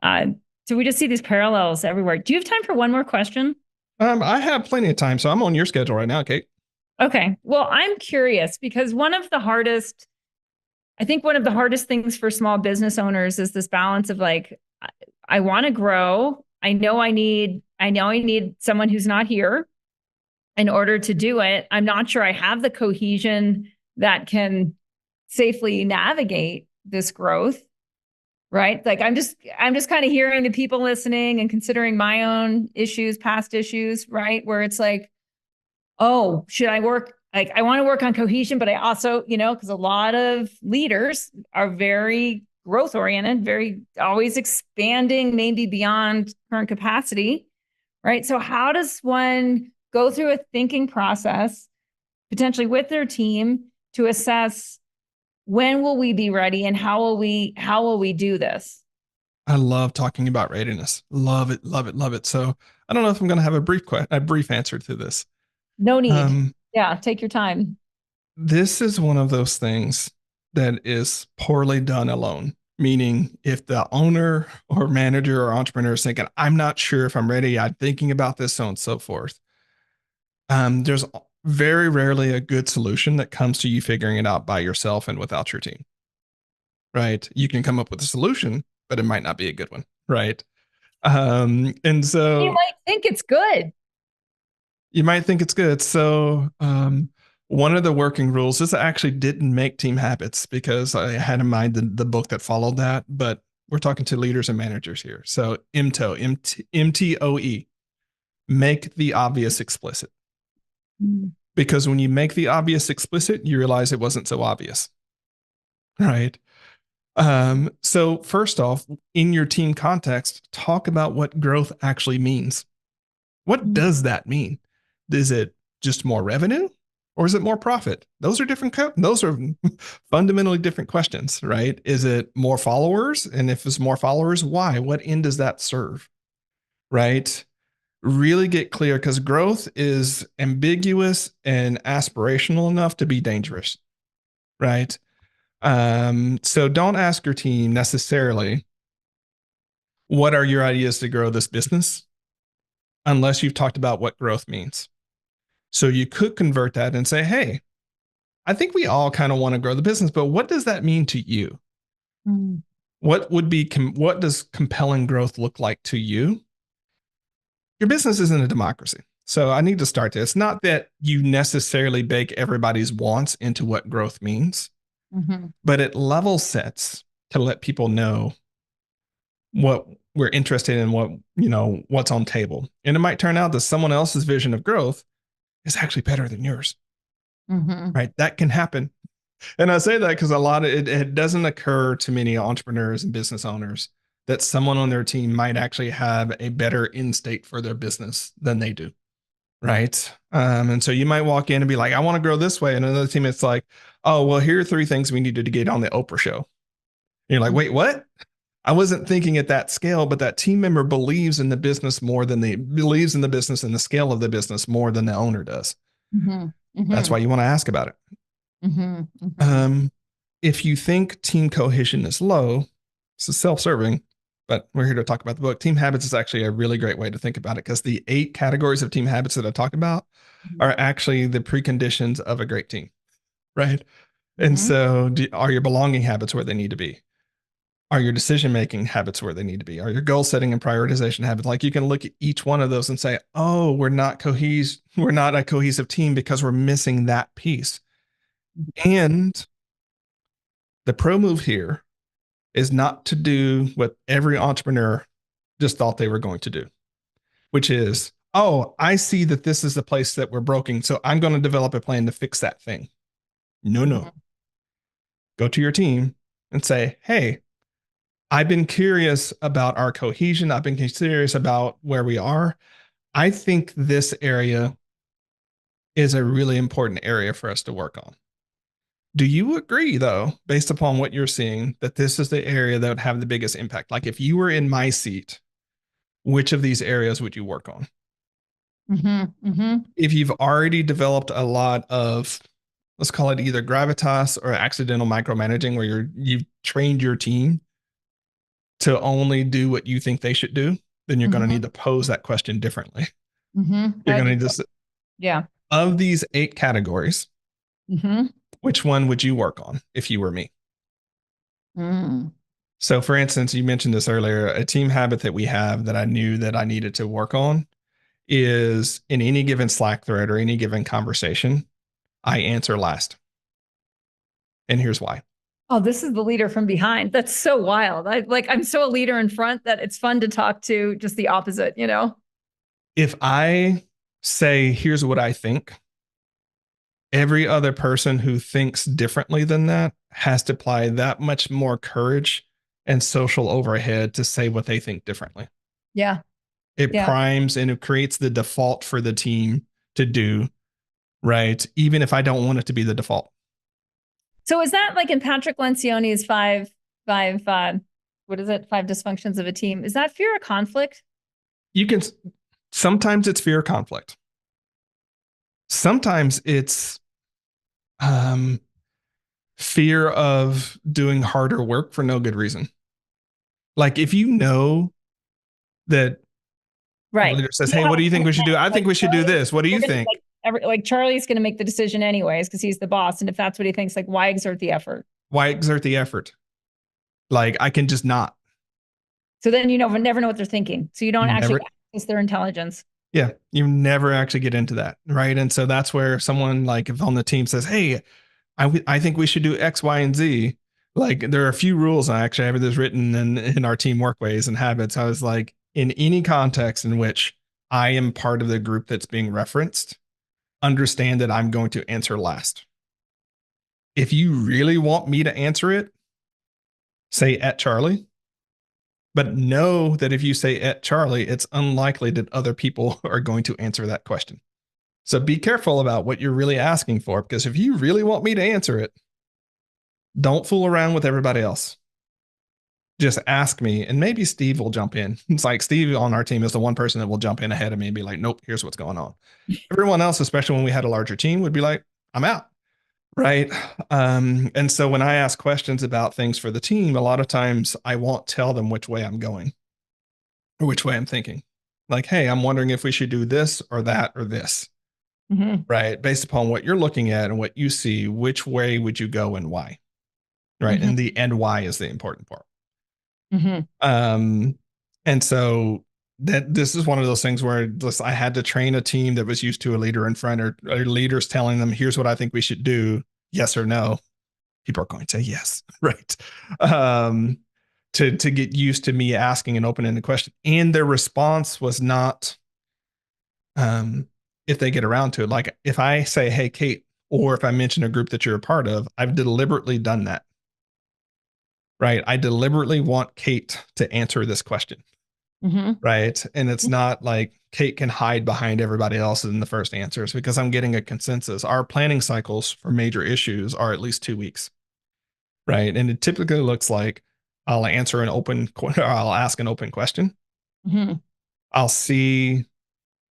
So we just see these parallels everywhere. Do you have time for one more question? I have plenty of time, so I'm on your schedule right now, Kate. Okay. Well, I'm curious because one of the hardest things for small business owners is this balance of like, I want to grow. I know I need someone who's not here in order to do it. I'm not sure I have the cohesion that can safely navigate this growth, right? Like I'm just kind of hearing the people listening and considering my own issues, past issues, right? Where it's like, oh, should I work? Like I want to work on cohesion, but I also, because a lot of leaders are very growth oriented, very always expanding, maybe beyond current capacity, right? So how does one go through a thinking process, potentially with their team, to assess when will we be ready and how will we do this? I love talking about readiness. Love it, love it, love it. So I don't know if I'm going to have a brief answer to this. No need. Yeah, take your time. This is one of those things that is poorly done alone. Meaning, if the owner or manager or entrepreneur is thinking, I'm not sure if I'm ready, I'm thinking about this, so on and so forth. There's very rarely a good solution that comes to you figuring it out by yourself and without your team, right? You can come up with a solution, but it might not be a good one, right? And so you might think it's good. You might think it's good. So, one of the working rules, this actually didn't make Team Habits because I had in mind the book that followed that, but we're talking to leaders and managers here. So, MTOE, make the obvious explicit. Because when you make the obvious explicit, you realize it wasn't so obvious, right? So first off, in your team context, talk about what growth actually means. What does that mean? Is it just more revenue or is it more profit? Those are fundamentally different questions, right? Is it more followers? And if it's more followers, why? What end does that serve? Right? Really get clear because growth is ambiguous and aspirational enough to be dangerous, right? So don't ask your team necessarily, what are your ideas to grow this business? Unless you've talked about what growth means. So you could convert that and say, hey, I think we all kind of want to grow the business, but what does that mean to you? What does compelling growth look like to you? Your business isn't a democracy. So I need to start there. It's not that you necessarily bake everybody's wants into what growth means, but it level sets to let people know what we're interested in, what's on table. And it might turn out that someone else's vision of growth is actually better than yours. Right? That can happen. And I say that because it doesn't occur to many entrepreneurs and business owners that someone on their team might actually have a better end state for their business than they do. Right. And so you might walk in and be like, I want to grow this way. And another team, it's like, oh, well, here are 3 things we needed to get on the Oprah show. And you're like, wait, what? I wasn't thinking at that scale, but that team member believes in the business believes in the business and the scale of the business more than the owner does. That's why you want to ask about it. If you think team cohesion is low, this is self-serving, but we're here to talk about the book. Team Habits is actually a really great way to think about it because the 8 categories of team habits that I talk about are actually the preconditions of a great team, right? And so are your belonging habits where they need to be? Are your decision-making habits where they need to be? Are your goal setting and prioritization habits? Like you can look at each one of those and say, oh, we're not a cohesive team because we're missing that piece. And the pro move here is not to do what every entrepreneur just thought they were going to do, which is, oh, I see that this is the place that we're broken, so I'm going to develop a plan to fix that thing. No. Go to your team and say, hey, I've been curious about our cohesion. I've been curious about where we are. I think this area is a really important area for us to work on. Do you agree, though, based upon what you're seeing, that this is the area that would have the biggest impact? Like if you were in my seat, which of these areas would you work on? If you've already developed a lot of, let's call it either gravitas or accidental micromanaging, where you've trained your team to only do what you think they should do, then you're going to need to pose that question differently. You're going to need to, Yeah. of these 8 categories, which one would you work on if you were me? So for instance, you mentioned this earlier, a team habit that we have that I knew that I needed to work on is in any given Slack thread or any given conversation, I answer last. And here's why. Oh, this is the leader from behind. That's so wild. I'm so a leader in front that it's fun to talk to just the opposite, you know? If I say, here's what I think, every other person who thinks differently than that has to apply that much more courage and social overhead to say what they think differently. Yeah. It primes and it creates the default for the team to do, right? Even if I don't want it to be the default. So is that like in Patrick Lencioni's five, what is it? 5 dysfunctions of a team. Is that fear of conflict? You can, sometimes it's fear of conflict. Sometimes it's fear of doing harder work for no good reason. Like if you know that the leader says, hey, what do you think we should do? I think we should do this. What do you think? Like Charlie's going to make the decision anyways because he's the boss. And if that's what he thinks, like, why exert the effort? Why exert the effort? Like I can just not. So then you never know what they're thinking. So you don't actually access their intelligence. Yeah, you never actually get into that, right? And so that's where someone like if on the team says, hey, I think we should do X, Y, and Z. Like there are a few rules. I actually have this written in our team workways and habits. I was like, in any context in which I am part of the group that's being referenced, understand that I'm going to answer last. If you really want me to answer it, say at Charlie. But know that if you say at Charlie, it's unlikely that other people are going to answer that question. So be careful about what you're really asking for, because if you really want me to answer it, don't fool around with everybody else. Just ask me, and maybe Steve will jump in. It's like Steve on our team is the one person that will jump in ahead of me and be like, nope, here's what's going on. Everyone else, especially when we had a larger team, would be like, I'm out. Right. And so when I ask questions about things for the team, a lot of times I won't tell them which way I'm going or which way I'm thinking. Like, hey, I'm wondering if we should do this or that or this. Right. Based upon what you're looking at and what you see, which way would you go and why? Right. And the and why is the important part. And so that this is one of those things where I had to train a team that was used to a leader in front or leaders telling them, here's what I think we should do. Yes or no. People are going to say yes. Right. To get used to me asking an open-ended question. And their response was not, if they get around to it, like if I say, hey, Kate, or if I mention a group that you're a part of, I've deliberately done that. Right. I deliberately want Kate to answer this question. Right. And it's not like Kate can hide behind everybody else in the first answers because I'm getting a consensus. Our planning cycles for major issues are at least 2 weeks. Right. And it typically looks like I'll ask an open question. I'll see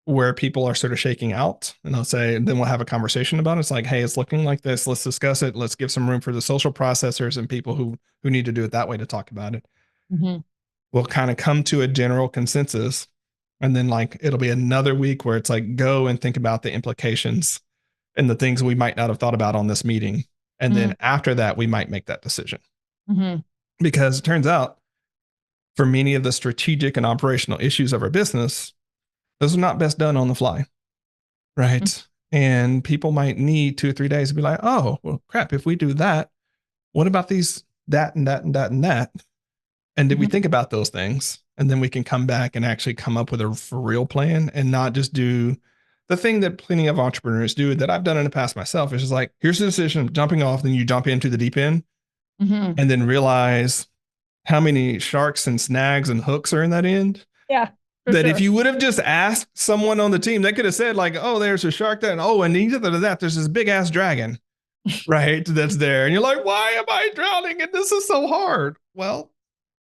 where people are sort of shaking out and I'll say, and then we'll have a conversation about it. It's like, hey, it's looking like this. Let's discuss it. Let's give some room for the social processors and people who need to do it that way to talk about it. We'll kind of come to a general consensus. And then like, it'll be another week where it's like, go and think about the implications and the things we might not have thought about on this meeting. And then after that, we might make that decision. Because it turns out for many of the strategic and operational issues of our business, those are not best done on the fly. Right. And people might need 2 or 3 days to be like, oh, well, crap, if we do that, what about these, that, and that, and that, and that? And did we think about those things? And then we can come back and actually come up with a for real plan and not just do the thing that plenty of entrepreneurs do that I've done in the past myself. Is just like, here's the decision, jumping off, then you jump into the deep end and then realize how many sharks and snags and hooks are in that end. Yeah. For That sure. if you would have just asked someone on the team, they could have said like, "Oh, there's a shark there," and "Oh, and either of that, there's this big ass dragon, right? That's there," and you're like, "Why am I drowning? And this is so hard." Well,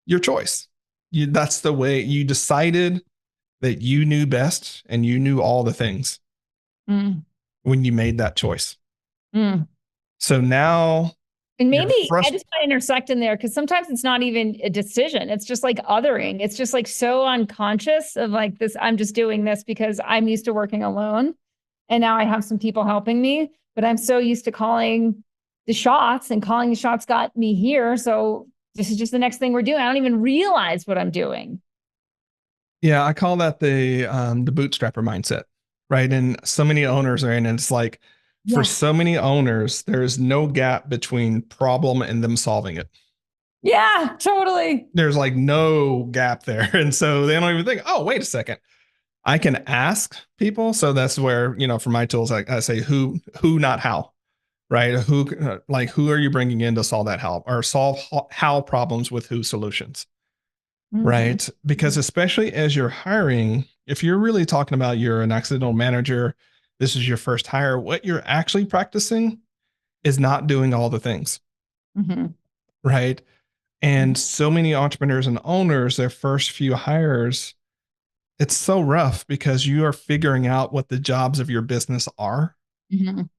your choice. That's the way you decided that you knew best and you knew all the things Mm, when you made that choice. mm. So now And you're maybe I frustrated. just want to intersect in there because sometimes it's not even a decision. It's just like othering. It's just like so unconscious of like this. I'm just doing this because I'm used to working alone. And now I have some people helping me, but I'm so used to calling the shots, and calling the shots got me here. So this is just the next thing we're doing. I don't even realize what I'm doing. Yeah, I call that the bootstrapper mindset, right? And so many owners are in, and it's like for Yes. so many owners, there's no gap between problem and them solving it. Yeah, totally. There's like no gap there. And so they don't even think, oh, wait a second. I can ask people. So that's where, for my tools, I say who, not how, right? Who are you bringing in to solve that how, or solve how problems with who solutions, Mhm. right? Because especially as you're hiring, if you're really talking about you're an accidental manager, this is your first hire, what you're actually practicing is not doing all the things, Mhm. right? And so many entrepreneurs and owners, their first few hires, it's so rough because you are figuring out what the jobs of your business are Mhm.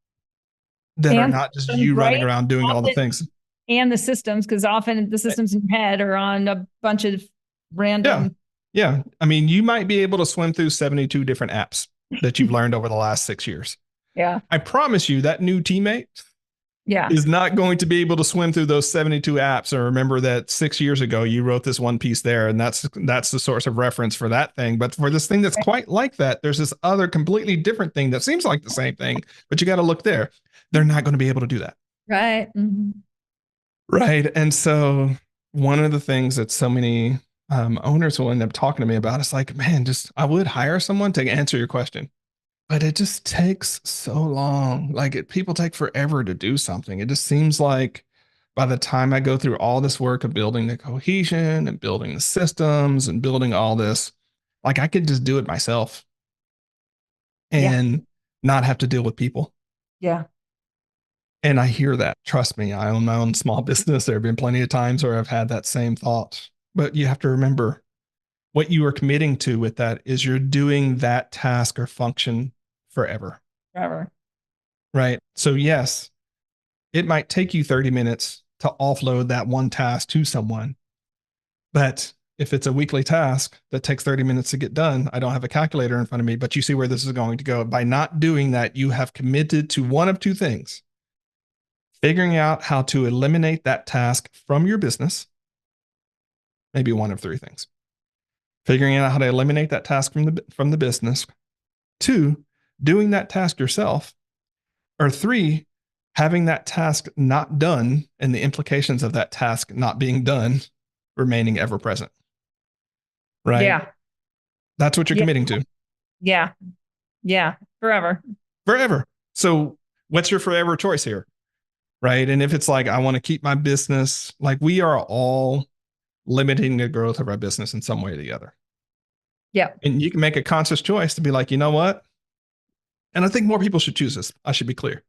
that are And not just systems, you running right? around doing all the Often, things. and the systems, because often the systems in your head are on a bunch of Yeah. random. Yeah. I mean, you might be able to swim through 72 different apps that you've learned over the last 6 years. Yeah. I promise you that new teammate Yeah. is not going to be able to swim through those 72 apps and remember that 6 years ago you wrote this one piece there, and that's the source of reference for that thing. But for this thing that's quite like that, there's this other completely different thing that seems like the same thing, but you got to look there. They're not going to be able to do that. Right. Mhm. Right. And so one of the things that so many owners will end up talking to me about is like, man, just I would hire someone to answer your question, but it just takes so long. Like people take forever to do something. It just seems like by the time I go through all this work of building the cohesion and building the systems and building all this, like I could just do it myself Yeah. and not have to deal with people. Yeah. And I hear that. Trust me, I own my own small business. There have been plenty of times where I've had that same thought. But you have to remember what you are committing to with that is you're doing that task or function forever. Forever. Right. So, yes, it might take you 30 minutes to offload that one task to someone. But if it's a weekly task that takes 30 minutes to get done, I don't have a calculator in front of me, but you see where this is going to go. By not doing that, you have committed to one of two things: figuring out how to eliminate that task from your business, maybe one of three things. Figuring out how to eliminate that task from the business. Two, doing that task yourself. Or three, having that task not done and the implications of that task not being done remaining ever present. Right? Yeah. That's what you're Yeah. committing to Yeah. Yeah. Forever. forever. So, what's your forever choice here? Right? And if it's like, I want to keep my business, like we are all limiting the growth of our business in some way or the other. Yeah. And you can make a conscious choice to be like, you know what? And I think more people should choose this. I should be clear.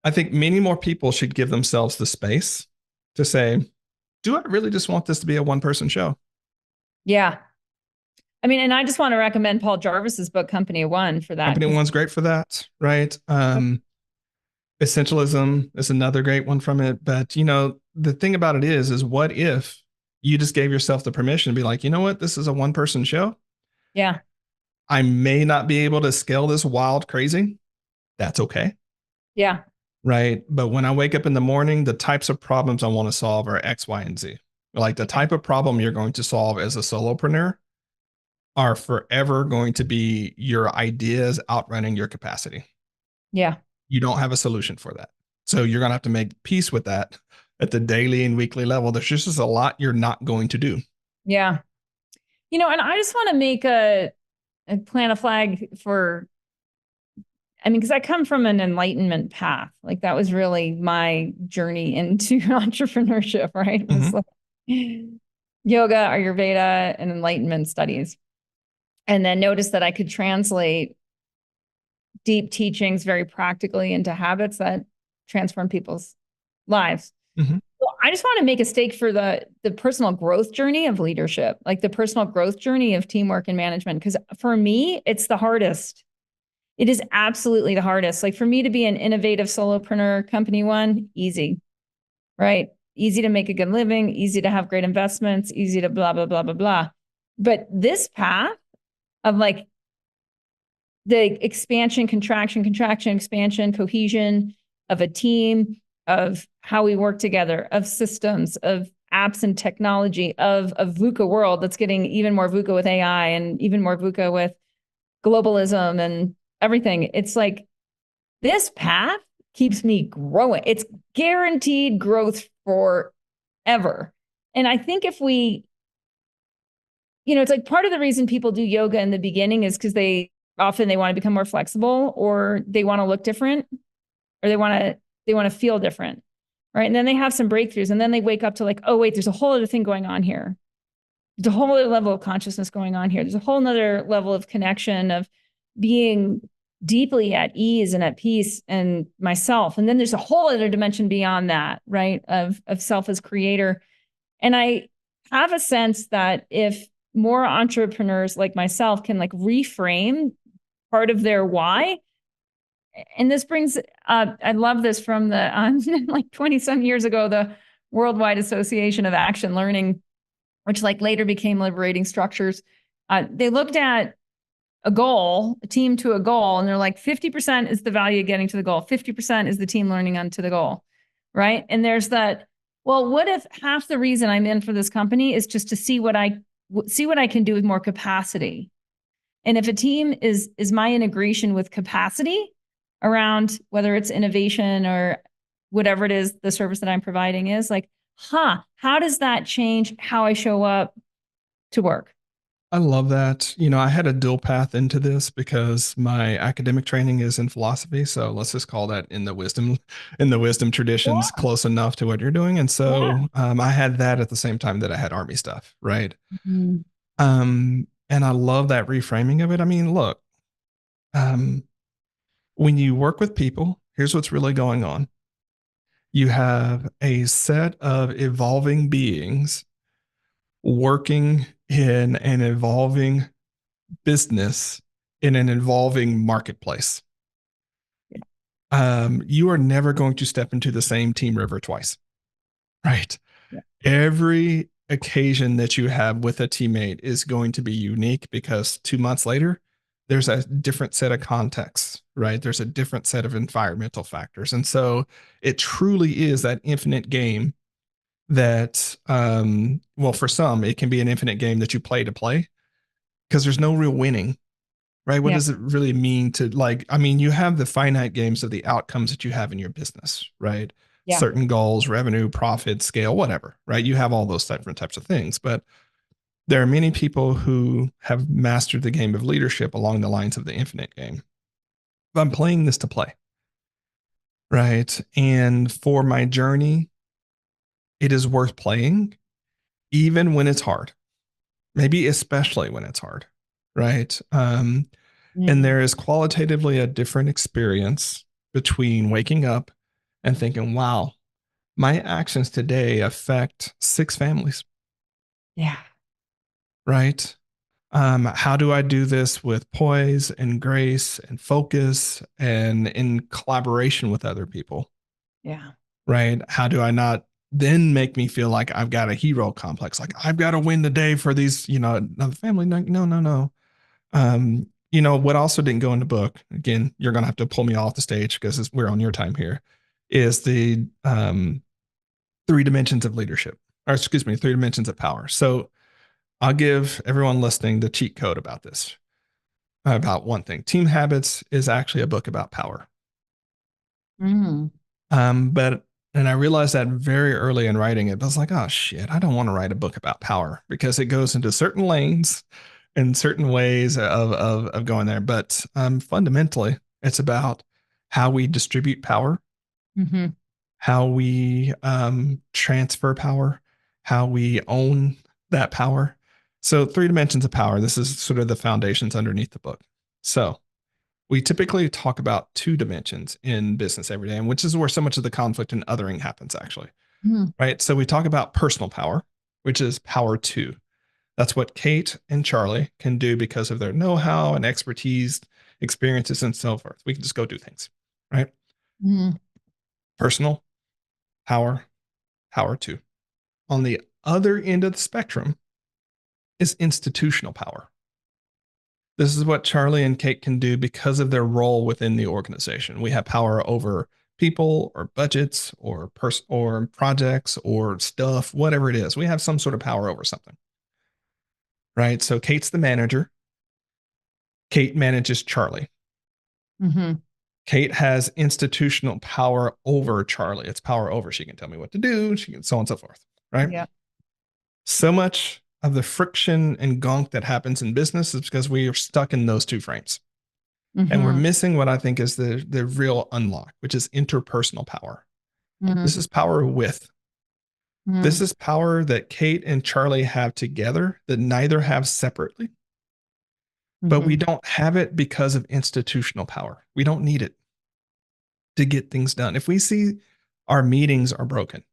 I think many more people should give themselves the space to say, do I really just want this to be a one person show? Yeah. I mean, and I just want to recommend Paul Jarvis's book, Company of One, for that. Company One's great for that, right? Essentialism is another great one from it. But, the thing about it is what if you just gave yourself the permission to be like, you know what? This is a one person show. Yeah. I may not be able to scale this wild crazy. That's okay. Yeah. Right. But when I wake up in the morning, the types of problems I want to solve are X, Y, and Z. Like the type of problem you're going to solve as a solopreneur are forever going to be your ideas outrunning your capacity. Yeah. You don't have a solution for that. So you're going to have to make peace with that at the daily and weekly level. There's just a lot you're not going to do. Yeah. And I just want to make a plant a flag for, because I come from an enlightenment path. Like that was really my journey into entrepreneurship, right? It was like yoga, Ayurveda, and enlightenment studies. and then noticed that I could translate deep teachings very practically into habits that transform people's lives. Mhm. Well, I just want to make a stake for the personal growth journey of leadership, like the personal growth journey of teamwork and management. Because for me, it's the hardest. It is absolutely the hardest. Like for me to be an innovative solopreneur, company one, easy, right? Easy to make a good living, easy to have great investments, easy to blah, blah, blah, blah, blah. But this path of like the expansion, contraction, contraction, expansion, cohesion of a team, of how we work together, of systems, of apps and technology, of a VUCA world that's getting even more VUCA with AI and even more VUCA with globalism and everything. It's like this path keeps me growing. It's guaranteed growth forever. And I think if we, it's like part of the reason people do yoga in the beginning is because they want to become more flexible, or they want to look different, or they want to feel different, right? And then they have some breakthroughs, and then they wake up to like, oh wait, there's a whole other thing going on here. There's a whole other level of consciousness going on here. There's a whole other level of connection, of being deeply at ease and at peace and myself. And then there's a whole other dimension beyond that, right? Of self as creator. And I have a sense that if more entrepreneurs like myself can like reframe part of their why, and this brings, I love this from the, like 20 some years ago, the Worldwide Association of Action Learning, which like later became Liberating Structures. They looked at a goal, a team to a goal, and they're like 50% is the value of getting to the goal, 50% is the team learning onto the goal, right? And there's that, well, what if half the reason I'm in for this company is just to see what I can do with more capacity? And if a team is my integration with capacity around whether it's innovation or whatever it is the service that I'm providing is, like, how does that change how I show up to work? I love that. I had a dual path into this because my academic training is in philosophy. So let's just call that in the wisdom traditions, Yeah. close enough to what you're doing. And Yeah. so I had that at the same time that I had army stuff, right? Mhm. And I love that reframing of it. I mean, look, um, when you work with people, here's what's really going on. You have a set of evolving beings working in an evolving business in an evolving marketplace. You are never going to step into the same team river twice, right? Yeah. Every occasion that you have with a teammate is going to be unique because 2 months later, there's a different set of contexts, right? There's a different set of environmental factors. And so it truly is that infinite game that, well, for some, it can be an infinite game that you play to play because there's no real winning, right? What Yeah. does it really mean to like, I mean, you have the finite games of the outcomes that you have in your business, right? Yeah. Certain goals, revenue, profit, scale, whatever, right? You have all those different types of things. But there are many people who have mastered the game of leadership along the lines of the infinite game. But I'm playing this to play, right? And for my journey, it is worth playing, even when it's hard, maybe especially when it's hard, right? And Mm. there is qualitatively a different experience between waking up and thinking, wow, my actions today affect 6 families, Yeah. right? How do I do this with poise and grace and focus and in collaboration with other people, Yeah. right? How do I not then make me feel like I've got a hero complex, like I've got to win the day for these, another family? No, no, no, no. What also didn't go in the book, again, you're going to have to pull me off the stage because we're on your time here, is the 3 dimensions of leadership, or excuse me, 3 dimensions of power. So I'll give everyone listening the cheat code about this, about one thing. Team Habits is actually a book about power. Mm. And I realized that very early in writing it, but I was like, oh shit, I don't want to write a book about power because it goes into certain lanes and certain ways of going there. But fundamentally, it's about how we distribute power, Mm-hmm. how we transfer power, how we own that power. So 3 dimensions of power. This is sort of the foundations underneath the book. So we typically talk about 2 dimensions in business every day, and which is where so much of the conflict and othering happens actually. Right. So we talk about personal power, which is power 2. That's what Kate and Charlie can do because of their know-how and expertise, experiences, and so forth. We can just go do things, right? Personal power, power 2. On the other end of the spectrum is institutional power. This is what Charlie and Kate can do because of their role within the organization. We have power over people or budgets or projects or stuff, whatever it is. We have some sort of power over something, right? So Kate's the manager. Kate manages Charlie. Kate has institutional power over Charlie. It's power over. She can tell me what to do. She can so on and so forth, right? Yeah. So much of the friction and gunk that happens in business is because we are stuck in those 2 frames. And we're missing what I think is the real unlock, which is interpersonal power. This is power with. This is power that Kate and Charlie have together that neither have separately. But we don't have it because of institutional power. We don't need it to get things done. If we see our meetings are broken,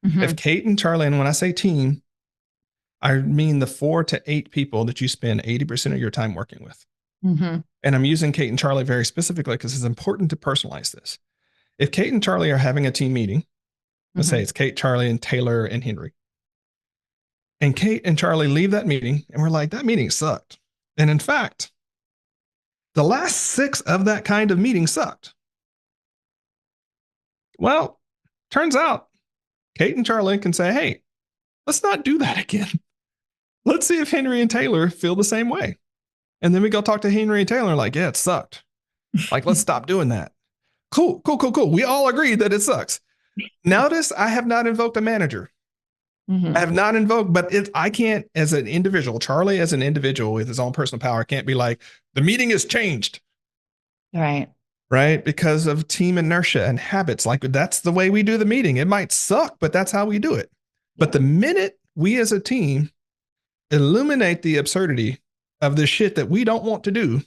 if Kate and Charlie, and when I say team, I mean the 4 to 8 people that you spend 80% of your time working with. And I'm using Kate and Charlie very specifically because it's important to personalize this. If Kate and Charlie are having a team meeting, let's say it's Kate, Charlie, and Taylor and Henry, and Kate and Charlie leave that meeting and we're like, that meeting sucked. And in fact, the last 6 of that kind of meeting sucked. Well, turns out Kate and Charlie can say, hey, let's not do that again. Let's see if Henry and Taylor feel the same way. And then we go talk to Henry and Taylor like, yeah, it sucked. Like, let's stop doing that. Cool. We all agree that it sucks. Notice I have not invoked a manager. I have not invoked, but I can't, as an individual, Charlie as an individual with his own personal power, can't be like, the meeting has changed. Right? Because of team inertia and habits. Like, that's the way we do the meeting. It might suck, but that's how we do it. But the minute we as a team illuminate the absurdity of the shit that we don't want to do,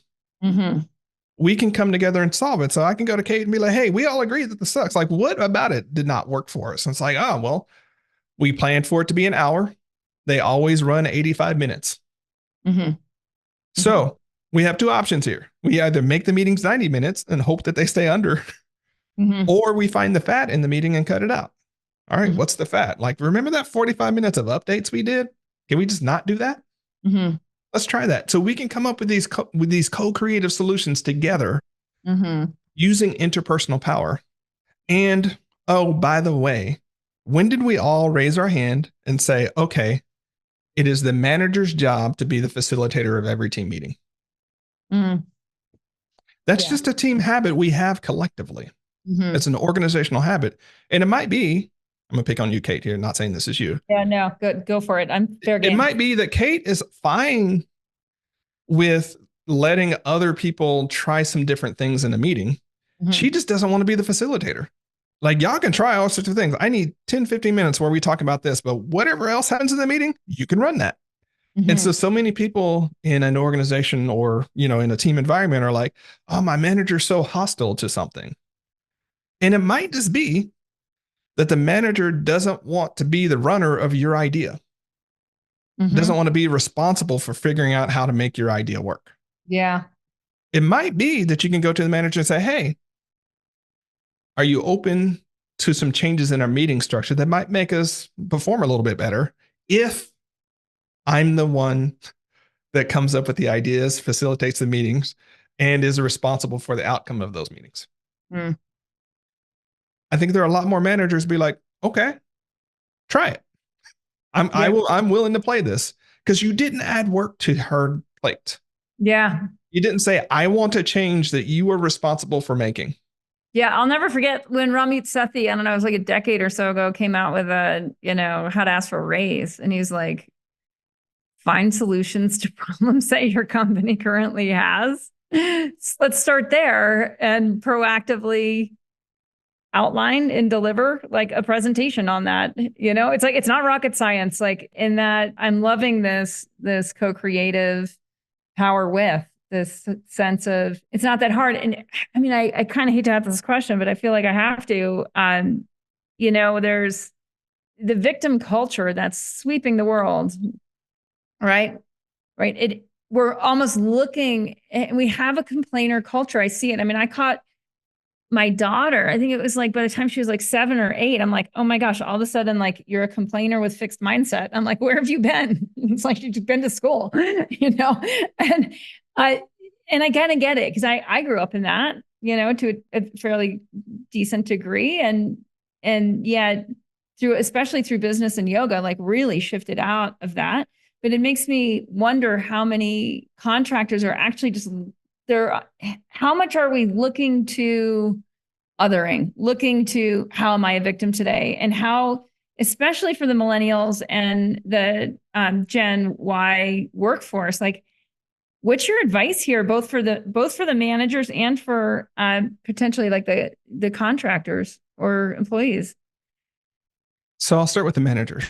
we can come together and solve it. So I can go to Kate and be like, hey, we all agree that this sucks. Like, what about it did not work for us? And it's like, oh, well, we planned for it to be an hour. They always run 85 minutes. So we have 2 options here. We either make the meetings 90 minutes and hope that they stay under, or we find the fat in the meeting and cut it out. All right, what's the fat? Like, remember that 45 minutes of updates we did? Can we just not do that? Let's try that. So we can come up with these co-creative solutions together using interpersonal power. And, oh, by the way, when did we all raise our hand and say, okay, it is the manager's job to be the facilitator of every team meeting? That's just a team habit we have collectively. It's an organizational habit. And it might be, I'm going to pick on you, Kate, here, not saying this is you. Yeah, no, good. Go for it. I'm fair game. It might be that Kate is fine with letting other people try some different things in a meeting. She just doesn't want to be the facilitator. Like, y'all can try all sorts of things. I need 10, 15 minutes where we talk about this, but whatever else happens in the meeting, you can run that. And so many people in an organization or, in a team environment are like, oh, my manager's so hostile to something. And it might just be that the manager doesn't want to be the runner of your idea. Doesn't want to be responsible for figuring out how to make your idea work. Yeah. It might be that you can go to the manager and say, hey, are you open to some changes in our meeting structure that might make us perform a little bit better if I'm the one that comes up with the ideas, facilitates the meetings, and is responsible for the outcome of those meetings? I think there are a lot more managers be like, okay, try it. I'm willing to play this, because you didn't add work to her plate. Yeah. You didn't say, I want a change that you were responsible for making. Yeah, I'll never forget when Ramit Sethi, I don't know, it was like a decade or so ago, came out with how to ask for a raise. And he's like, find solutions to problems that your company currently has. So let's start there and proactively outline and deliver like a presentation on that. It's like, it's not rocket science. Like in that I'm loving this co-creative power with this sense of it's not that hard. And I mean, I kind of hate to have this question, but I feel like I have to. There's the victim culture that's sweeping the world, right? Right. We're almost looking, and we have a complainer culture. I see it. I mean, I caught my daughter, I think it was like by the time she was like 7 or 8, I'm like, oh my gosh, all of a sudden, like you're a complainer with fixed mindset. I'm like, where have you been? It's like you've been to school, and I kind of get it because I grew up in that, to a fairly decent degree. And yeah, especially through business and yoga, like really shifted out of that. But it makes me wonder how many contractors are actually just there. How much are we looking to looking to how am I a victim today? And how, especially for the millennials and the Gen Y workforce, like what's your advice here, both for the managers and for potentially like the contractors or employees? So I'll start with the managers.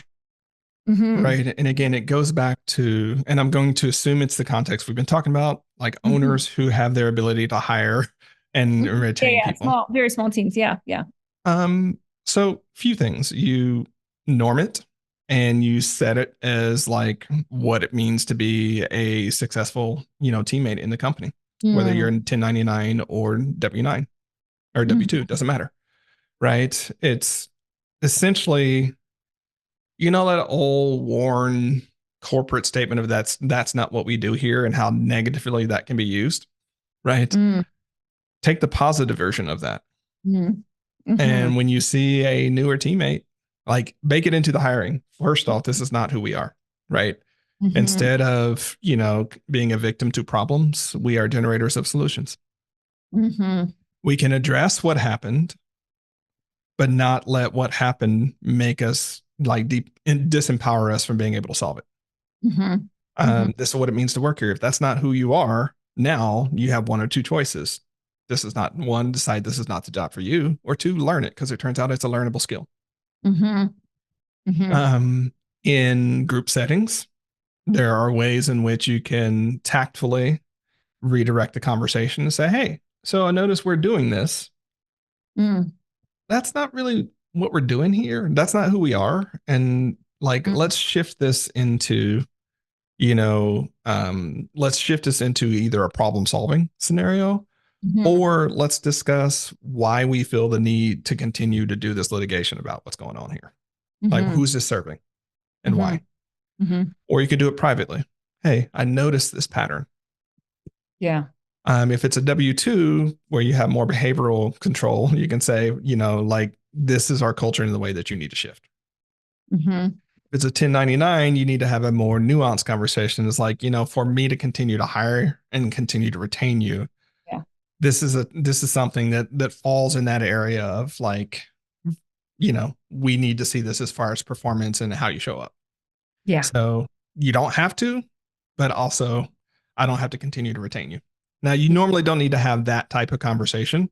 Mm-hmm. Right. And again, it goes back to, and I'm going to assume it's the context we've been talking about, like owners who have their ability to hire and retain people. Very small teams. Yeah. Yeah. So few things. You norm it and you set it as like what it means to be a successful, teammate in the company, whether you're in 1099 or W9 or W2, doesn't matter. Right. It's essentially, that old worn corporate statement of that's not what we do here and how negatively that can be used, right? Take the positive version of that. And when you see a newer teammate, like bake it into the hiring. First off, this is not who we are, right? Instead of, being a victim to problems, we are generators of solutions. We can address what happened, but not let what happened make us like disempower us from being able to solve it. This is what it means to work here. If that's not who you are, now you have one or two choices. This is not one, decide this is not the job for you, or two, learn it because it turns out it's a learnable skill. In group settings, there are ways in which you can tactfully redirect the conversation and say, hey, so I notice we're doing this. That's not really what we're doing here. That's not who we are. And like, let's shift this into, let's shift this into either a problem solving scenario, or let's discuss why we feel the need to continue to do this litigation about what's going on here. Like, who's this serving and why? Or you could do it privately. Hey, I noticed this pattern. Yeah. If it's a W-2 where you have more behavioral control, you can say, like, this is our culture in the way that you need to shift. If it's a 1099, you need to have a more nuanced conversation. It's like, for me to continue to hire and continue to retain you, this is something that falls in that area of like, we need to see this as far as performance and how you show up. Yeah. So you don't have to, but also I don't have to continue to retain you. Now, you normally don't need to have that type of conversation.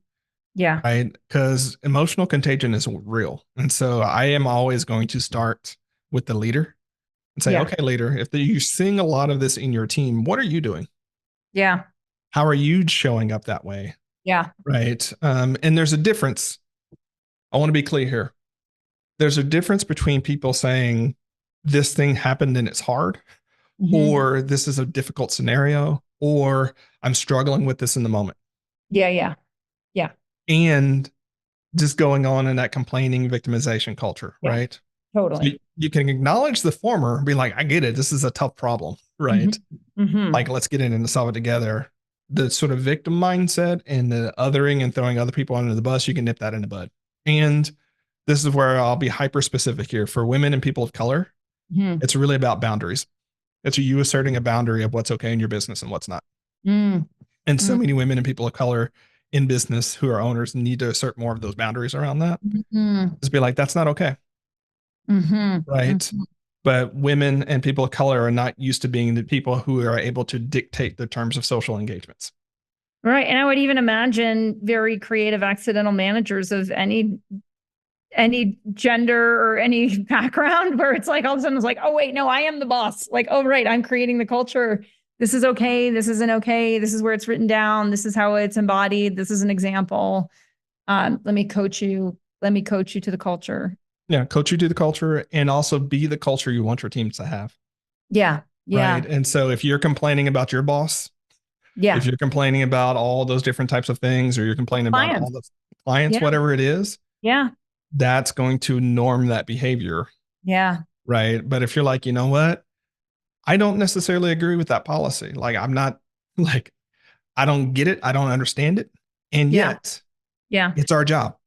Yeah. Right. Because emotional contagion is real. And so I am always going to start with the leader and say, okay, leader, if you're seeing a lot of this in your team, what are you doing? Yeah. How are you showing up that way? Yeah. Right. And there's a difference. I want to be clear here. There's a difference between people saying this thing happened and it's hard, or this is a difficult scenario, or I'm struggling with this in the moment. Yeah. Yeah. Yeah. And just going on in that complaining victimization culture, right? Totally. So you can acknowledge the former and be like, I get it. This is a tough problem, right? Like, let's get in and solve it together. The sort of victim mindset and the othering and throwing other people under the bus, you can nip that in the bud. And this is where I'll be hyper specific here. For women and people of color, it's really about boundaries. It's you asserting a boundary of what's okay in your business and what's not. And so many women and people of color in business who are owners need to assert more of those boundaries around that. Just be like, that's not okay. Right. But women and people of color are not used to being the people who are able to dictate the terms of social engagements. Right. And I would even imagine very creative accidental managers of any gender or any background where it's like all of a sudden it's like, oh wait, no, I am the boss. Like, oh right, I'm creating the culture. This is okay. This isn't okay. This is where it's written down. This is how it's embodied. This is an example. Let me coach you. Let me coach you to the culture. Yeah, coach you to the culture and also be the culture you want your teams to have. Yeah. Yeah. Right. And so if you're complaining about your boss, Yeah. if you're complaining about all those different types of things, or you're complaining about all the clients, Yeah. whatever it is, Yeah. that's going to norm that behavior. Yeah. Right. But if you're like, you know what? I don't necessarily agree with that policy. Like, I'm not like, I don't get it. I don't understand it. And Yeah. yet Yeah. it's our job.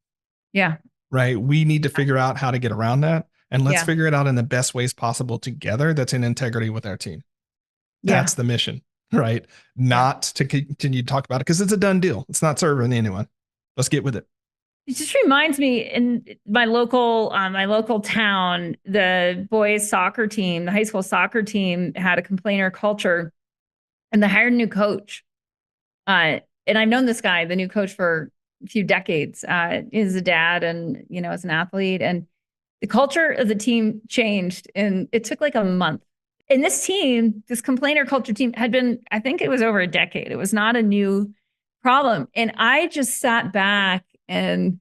Yeah. Right. We need to figure out how to get around that. And let's Yeah. figure it out in the best ways possible together that's in integrity with our team. Yeah. That's the mission, right? Not to continue to talk about it because it's a done deal. It's not serving anyone. Let's get with it. It just reminds me in my local town, the boys soccer team, the high school soccer team had a complainer culture and they hired a new coach. And I've known this guy, the new coach, for a few decades. He's a dad and, as an athlete. And the culture of the team changed and it took like a month. And this team, this complainer culture team had been, I think it was over a decade. It was not a new problem. And I just sat back and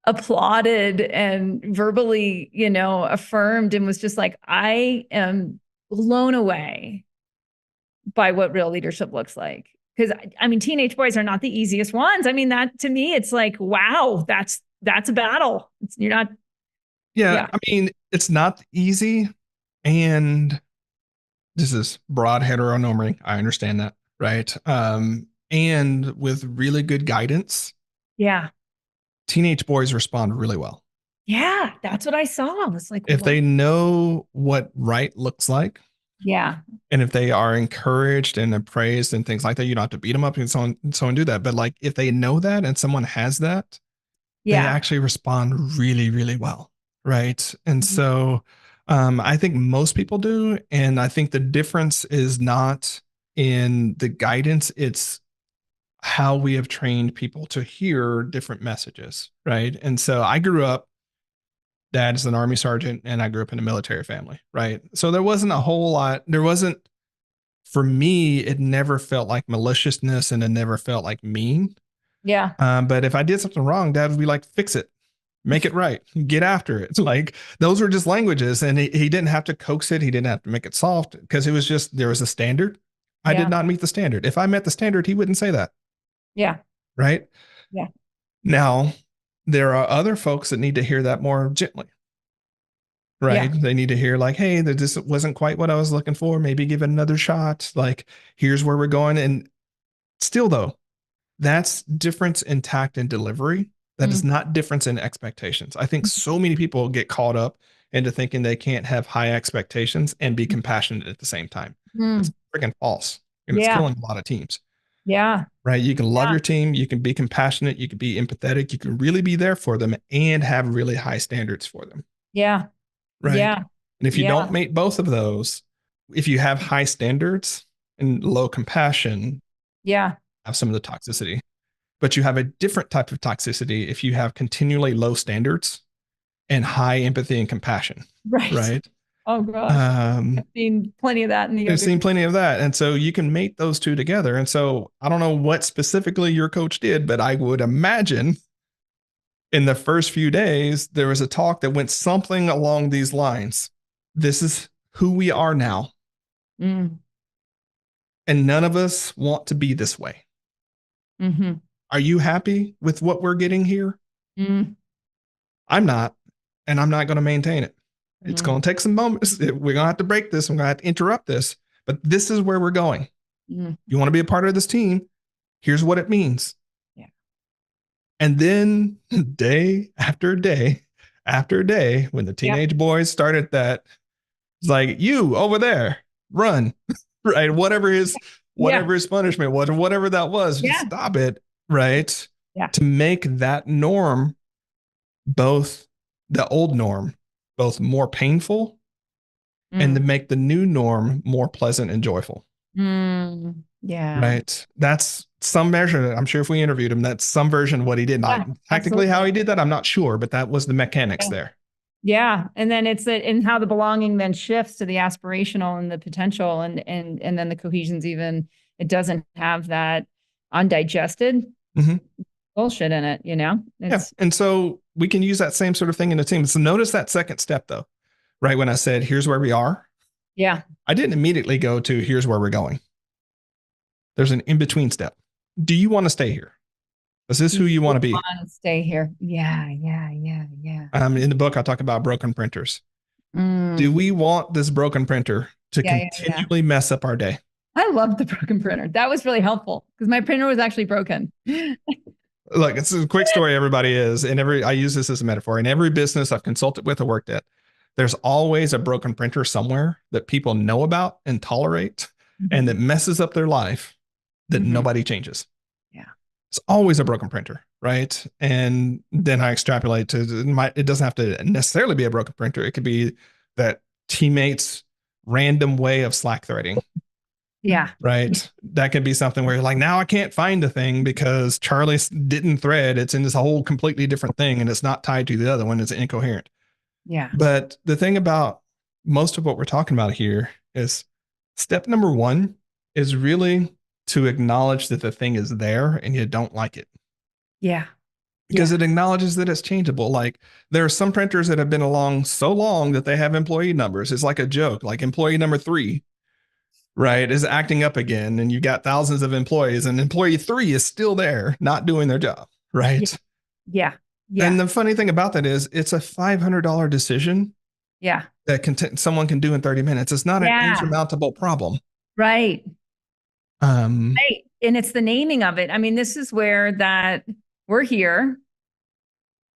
applauded and verbally, affirmed and was just like, I am blown away by what real leadership looks like. Because I mean, teenage boys are not the easiest ones. I mean, that to me, it's like, wow, that's a battle. You're not. Yeah. I mean, it's not easy. And this is broad heteronorming. I understand that. Right. And with really good guidance. Yeah. Teenage boys respond really well. Yeah. That's what I saw. It's like, if they know what right looks like. Yeah. And if they are encouraged and appraised and things like that, you don't have to beat them up and so on do that. But like if they know that and someone has that, they actually respond really, really well. Right. And so I think most people do. And I think the difference is not in the guidance, it's how we have trained people to hear different messages. Right. And so I grew up, dad is an army sergeant, and I grew up in a military family, right? So there wasn't a whole lot. There wasn't, for me, it never felt like maliciousness and it never felt like mean. Yeah. But if I did something wrong, dad would be like, fix it, make it right, get after it. Like those were just languages. And he didn't have to coax it. He didn't have to make it soft because it was just, there was a standard. I did not meet the standard. If I met the standard, he wouldn't say that. Yeah. Right. Yeah. Now, there are other folks that need to hear that more gently. Right. Yeah. They need to hear like, hey, this wasn't quite what I was looking for. Maybe give it another shot. Like, here's where we're going. And still, though, that's difference in tact and delivery. That is not difference in expectations. I think so many people get caught up into thinking they can't have high expectations and be compassionate at the same time. It's freaking false. And it's killing a lot of teams. Yeah. Right. You can love your team. You can be compassionate. You can be empathetic. You can really be there for them and have really high standards for them. Yeah. Right. Yeah. And if you don't meet both of those, if you have high standards and low compassion, have some of the toxicity, but you have a different type of toxicity if you have continually low standards and high empathy and compassion. Right. Oh gosh. I've seen plenty of that in the I've seen plenty of that. And so you can mate those two together. And so I don't know what specifically your coach did, but I would imagine in the first few days, there was a talk that went something along these lines. This is who we are now. And none of us want to be this way. Are you happy with what we're getting here? I'm not, and I'm not going to maintain it. It's going to take some moments. We're going to have to break this. I'm going to have to interrupt this, but this is where we're going. You want to be a part of this team? Here's what it means. And then day after day after day, when the teenage boys started that, it's like, you over there, run, right? Whatever his punishment was, or whatever that was, just stop it, right? To make that norm, both the old norm, both more painful and to make the new norm more pleasant and joyful. Yeah. right? That's some measure. I'm sure if we interviewed him, that's some version of what he did. Yeah, Not technically how absolutely. he did that, I'm not sure, but that was the mechanics Yeah. there. Yeah. And then it's and how the belonging then shifts to the aspirational and the potential and then the cohesion's even, it doesn't have that undigested Mhm. bullshit in it, you know? Yeah. It's And so we can use that same sort of thing in a team. So notice that second step though, right? When I said, here's where we are, yeah. I didn't immediately go to here's where we're going. There's an in between step. Do you want to stay here? Is this Do who you want to you be? want to stay here? Yeah, yeah, yeah, yeah. In the book, I talk about broken printers. Do Mm. we want this broken printer to Yeah, yeah, yeah. continually mess up our day? I love the broken printer. That was really helpful because my printer was actually broken. Look, it's a quick story. Everybody is, and I use this as a metaphor. In every business I've consulted with or worked at, there's always a broken printer somewhere that people know about and tolerate, and that messes up their life that nobody changes. Yeah. It's always a broken printer, right? And then I extrapolate to it doesn't have to necessarily be a broken printer. It could be that teammates' random way of slack threading. Yeah. Right. That could be something where you're like, now I can't find the thing because Charlie didn't thread. It's in this whole completely different thing and it's not tied to the other one. It's incoherent. Yeah. But the thing about most of what we're talking about here is step number one is really to acknowledge that the thing is there and you don't like it. Yeah. Because it acknowledges that it's changeable. Like there are some printers that have been along so long that they have employee numbers. It's like a joke, like employee number 3, right, is acting up again. And you got thousands of employees and employee 3 is still there, not doing their job. Right. Yeah. Yeah. And the funny thing about that is it's a $500 decision. Yeah. That someone can do in 30 minutes. It's not an insurmountable problem. Right. Um, Right. And it's the naming of it. I mean, this is where that we're here,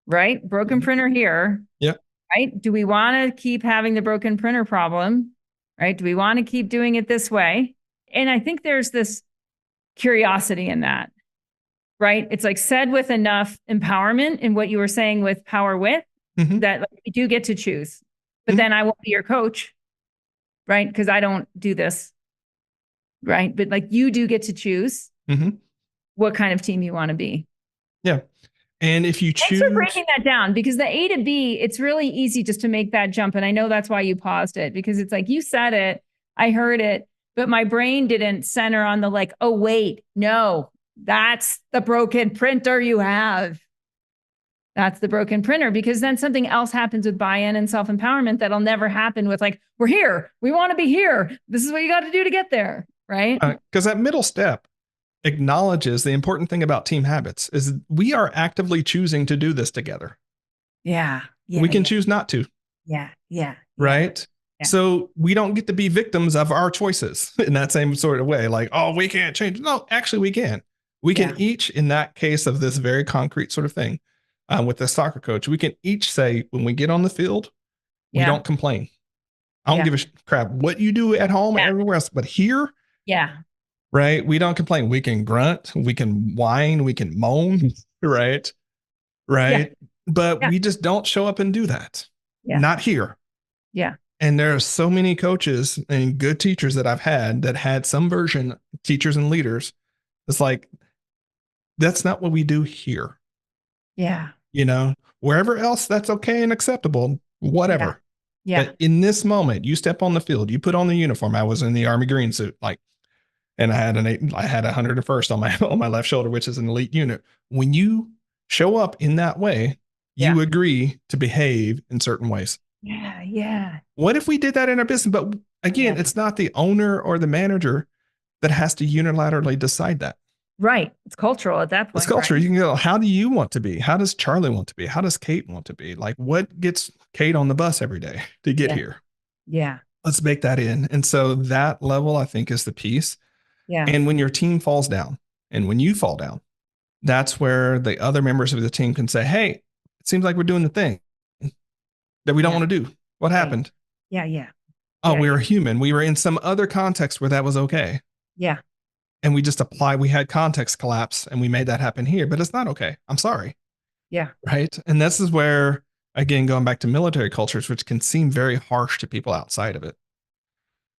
right? Broken printer here. Yep. Right. Do we want to keep having the broken printer problem? Right. Do we want to keep doing it this way? And I think there's this curiosity in that, right? It's like said with enough empowerment in what you were saying with power with that like, we do get to choose, but then I won't be your coach, right? Because I don't do this, right? But like you do get to choose what kind of team you want to be. Yeah. And if you choose. Thanks for breaking that down because the A to B, it's really easy just to make that jump. And I know that's why you paused it because it's like you said it, I heard it, but my brain didn't center on the like, oh, wait, no, that's the broken printer you have. That's the broken printer because then something else happens with buy-in and self-empowerment that'll never happen with like, we're here. We want to be here. This is what you got to do to get there. Right. Because that middle step acknowledges the important thing about team habits is we are actively choosing to do this together. Yeah. We can choose not to. Yeah. Yeah. Right. Yeah. So we don't get to be victims of our choices in that same sort of way. Like, oh, we can't change. No, actually we can. We can each, in that case of this very concrete sort of thing, with the soccer coach, we can each say when we get on the field, we don't complain. I don't give a crap what you do at home or everywhere else, but here, right, we don't complain. We can grunt, we can whine, we can moan, right? But we just don't show up and do that. Not here. And there are so many coaches and good teachers that I've had some version, teachers and leaders. It's like, that's not what we do here. You know, wherever else that's okay and acceptable, whatever. But in this moment, you step on the field, you put on the uniform. I was in the Army green suit, like, and I had a 101st on my left shoulder, which is an elite unit. When you show up in that way, you agree to behave in certain ways. What if we did that in our business? But again, it's not the owner or the manager that has to unilaterally decide that. Right. It's cultural at that point. It's culture. Right? You can go, how do you want to be? How does Charlie want to be? How does Kate want to be? Like what gets Kate on the bus every day to get here? Let's bake that in. And so that level, I think, is the piece. And when your team falls down and when you fall down, that's where the other members of the team can say, hey, it seems like we're doing the thing that we don't want to do. What happened? Oh, we were human. We were in some other context where that was okay. And we just we had context collapse and we made that happen here, but it's not okay. I'm sorry. Right. And this is where, again, going back to military cultures, which can seem very harsh to people outside of it.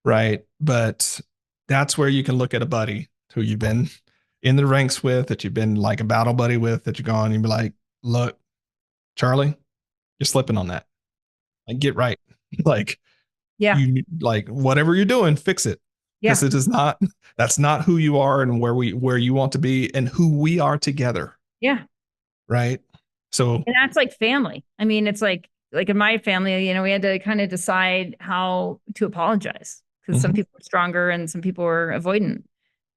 Right. But that's where you can look at a buddy who you've been in the ranks with, that you've been like a battle buddy with, that you go on and you be like, look, Charlie, you're slipping on that. Like, get right. Like, Yeah. you like whatever you're doing, fix it. Because Yeah. it is not, that's not who you are and where you want to be and who we are together. Yeah. Right. So, And that's like family. I mean, it's like in my family, you know, we had to kind of decide how to apologize because some people were stronger and some people were avoidant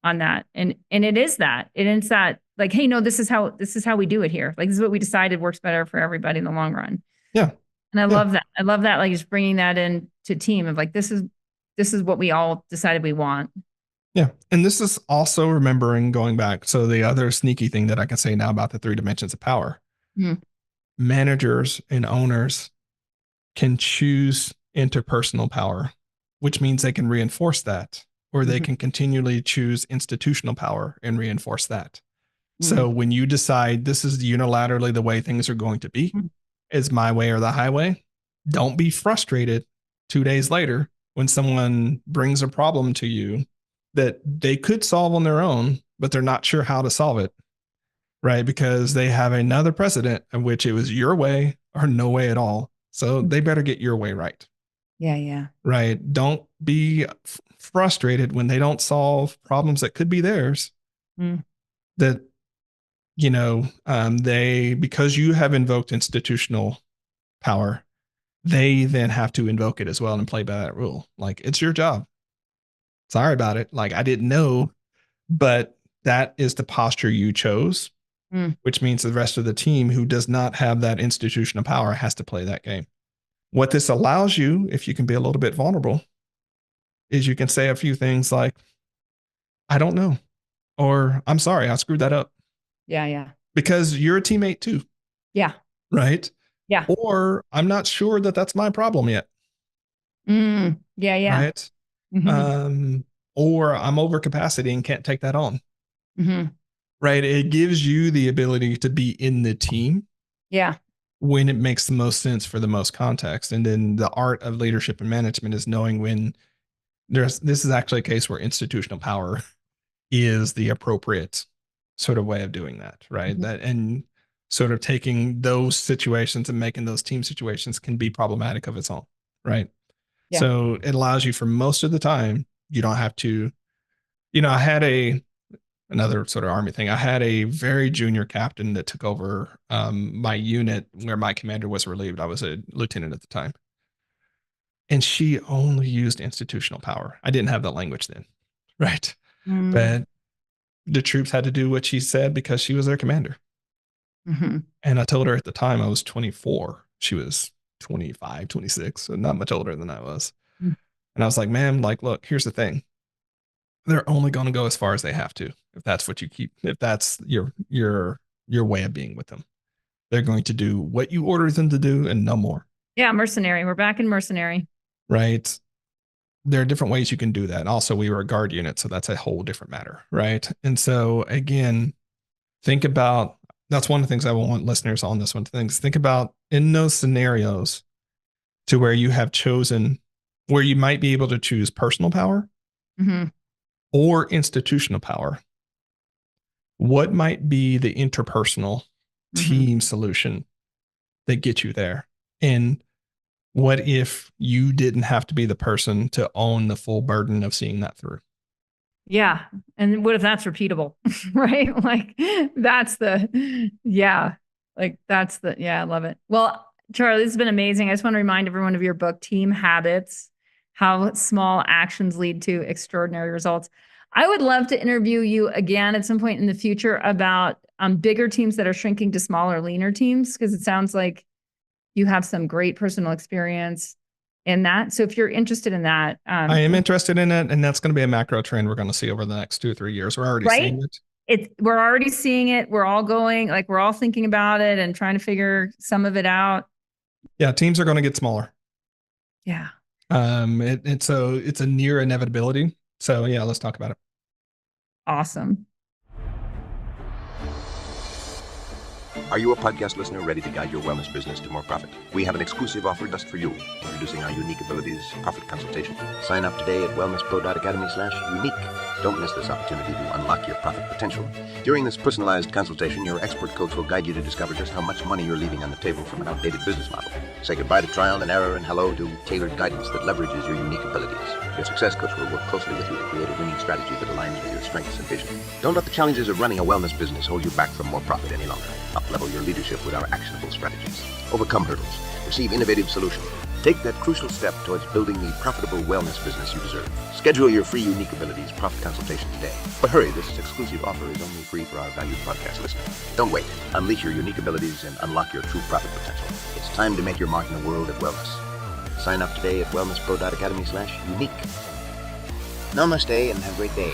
on that. And it is that. And it's that like, hey, no, this is how we do it here. Like this is what we decided works better for everybody in the long run. yeah. And I love that. I love that, like just bringing that in to team of like, this is what we all decided we want. Yeah. And this is also remembering going back. So the other sneaky thing that I can say now about the 3 dimensions of power, managers and owners can choose interpersonal power, which means they can reinforce that, or they can continually choose institutional power and reinforce that. So when you decide this is unilaterally the way things are going to be, is my way or the highway, don't be frustrated 2 days later when someone brings a problem to you that they could solve on their own, but they're not sure how to solve it, right? Because they have another precedent in which it was your way or no way at all. So they better get your way right. Yeah. Yeah. Right. Don't be frustrated when they don't solve problems that could be theirs. That, you know, because you have invoked institutional power, they then have to invoke it as well and play by that rule. Like, it's your job. Sorry about it. Like, I didn't know, but that is the posture you chose, which means the rest of the team who does not have that institutional power has to play that game. What this allows you, if you can be a little bit vulnerable, is you can say a few things like, I don't know, or I'm sorry, I screwed that up. Yeah. Yeah. Because you're a teammate too. Yeah. Right. Yeah. Or I'm not sure that that's my problem yet. Yeah. Yeah. Right. Or I'm over capacity and can't take that on. Right. It gives you the ability to be in the team. Yeah. When it makes the most sense for the most context. And then the art of leadership and management is knowing when this is actually a case where institutional power is the appropriate sort of way of doing that. Right. That, and sort of taking those situations and making those team situations can be problematic of its own. Right. Yeah. So it allows you for most of the time, you don't have to, you know, I had another sort of Army thing. I had a very junior captain that took over my unit where my commander was relieved. I was a lieutenant at the time. And she only used institutional power. I didn't have that language then. Right. But the troops had to do what she said because she was their commander. And I told her at the time I was 24. She was 25, 26, so not much older than I was. And I was like, ma'am, like, look, here's the thing. They're only going to go as far as they have to. If that's what you keep, if that's your way of being with them, they're going to do what you order them to do and no more. Yeah. Mercenary. We're back in mercenary. Right. There are different ways you can do that. And also we were a guard unit, so that's a whole different matter. Right. And so again, think about, that's one of the things I want listeners on this one. Think about in those scenarios to where you have chosen, where you might be able to choose personal power or institutional power. What might be the interpersonal team solution that gets you there? And what if you didn't have to be the person to own the full burden of seeing that through? Yeah. And what if that's repeatable, right? Like that's yeah, I love it. Well, Charlie, this has been amazing. I just want to remind everyone of your book, Team Habits, How Small Actions Lead to Extraordinary Results. I would love to interview you again at some point in the future about bigger teams that are shrinking to smaller, leaner teams, because it sounds like you have some great personal experience in that. So if you're interested in that, I am interested in it, and that's going to be a macro trend we're going to see over the next 2 or 3 years. We're already seeing it. We're already seeing it. We're all going, like, we're all thinking about it and trying to figure some of it out. Yeah, teams are going to get smaller. Yeah. It's a near inevitability. So yeah, let's talk about it. Awesome. Are you a podcast listener ready to guide your wellness business to more profit? We have an exclusive offer just for you. Introducing our Unique Abilities Profit Consultation. Sign up today at wellnesspro.academy/unique. Don't miss this opportunity to unlock your profit potential. During this personalized consultation, your expert coach will guide you to discover just how much money you're leaving on the table from an outdated business model. Say goodbye to trial and error and hello to tailored guidance that leverages your unique abilities. Your success coach will work closely with you to create a winning strategy that aligns with your strengths and vision. Don't let the challenges of running a wellness business hold you back from more profit any longer. Up-level your leadership with our actionable strategies. Overcome hurdles. Receive innovative solutions. Take that crucial step towards building the profitable wellness business you deserve. Schedule your free Unique Abilities Profit Consultation today. But hurry, this exclusive offer is only free for our valued podcast listeners. Don't wait. Unleash your unique abilities and unlock your true profit potential. It's time to make your mark in the world of wellness. Sign up today at wellnesspro.academy/unique. Namaste and have a great day.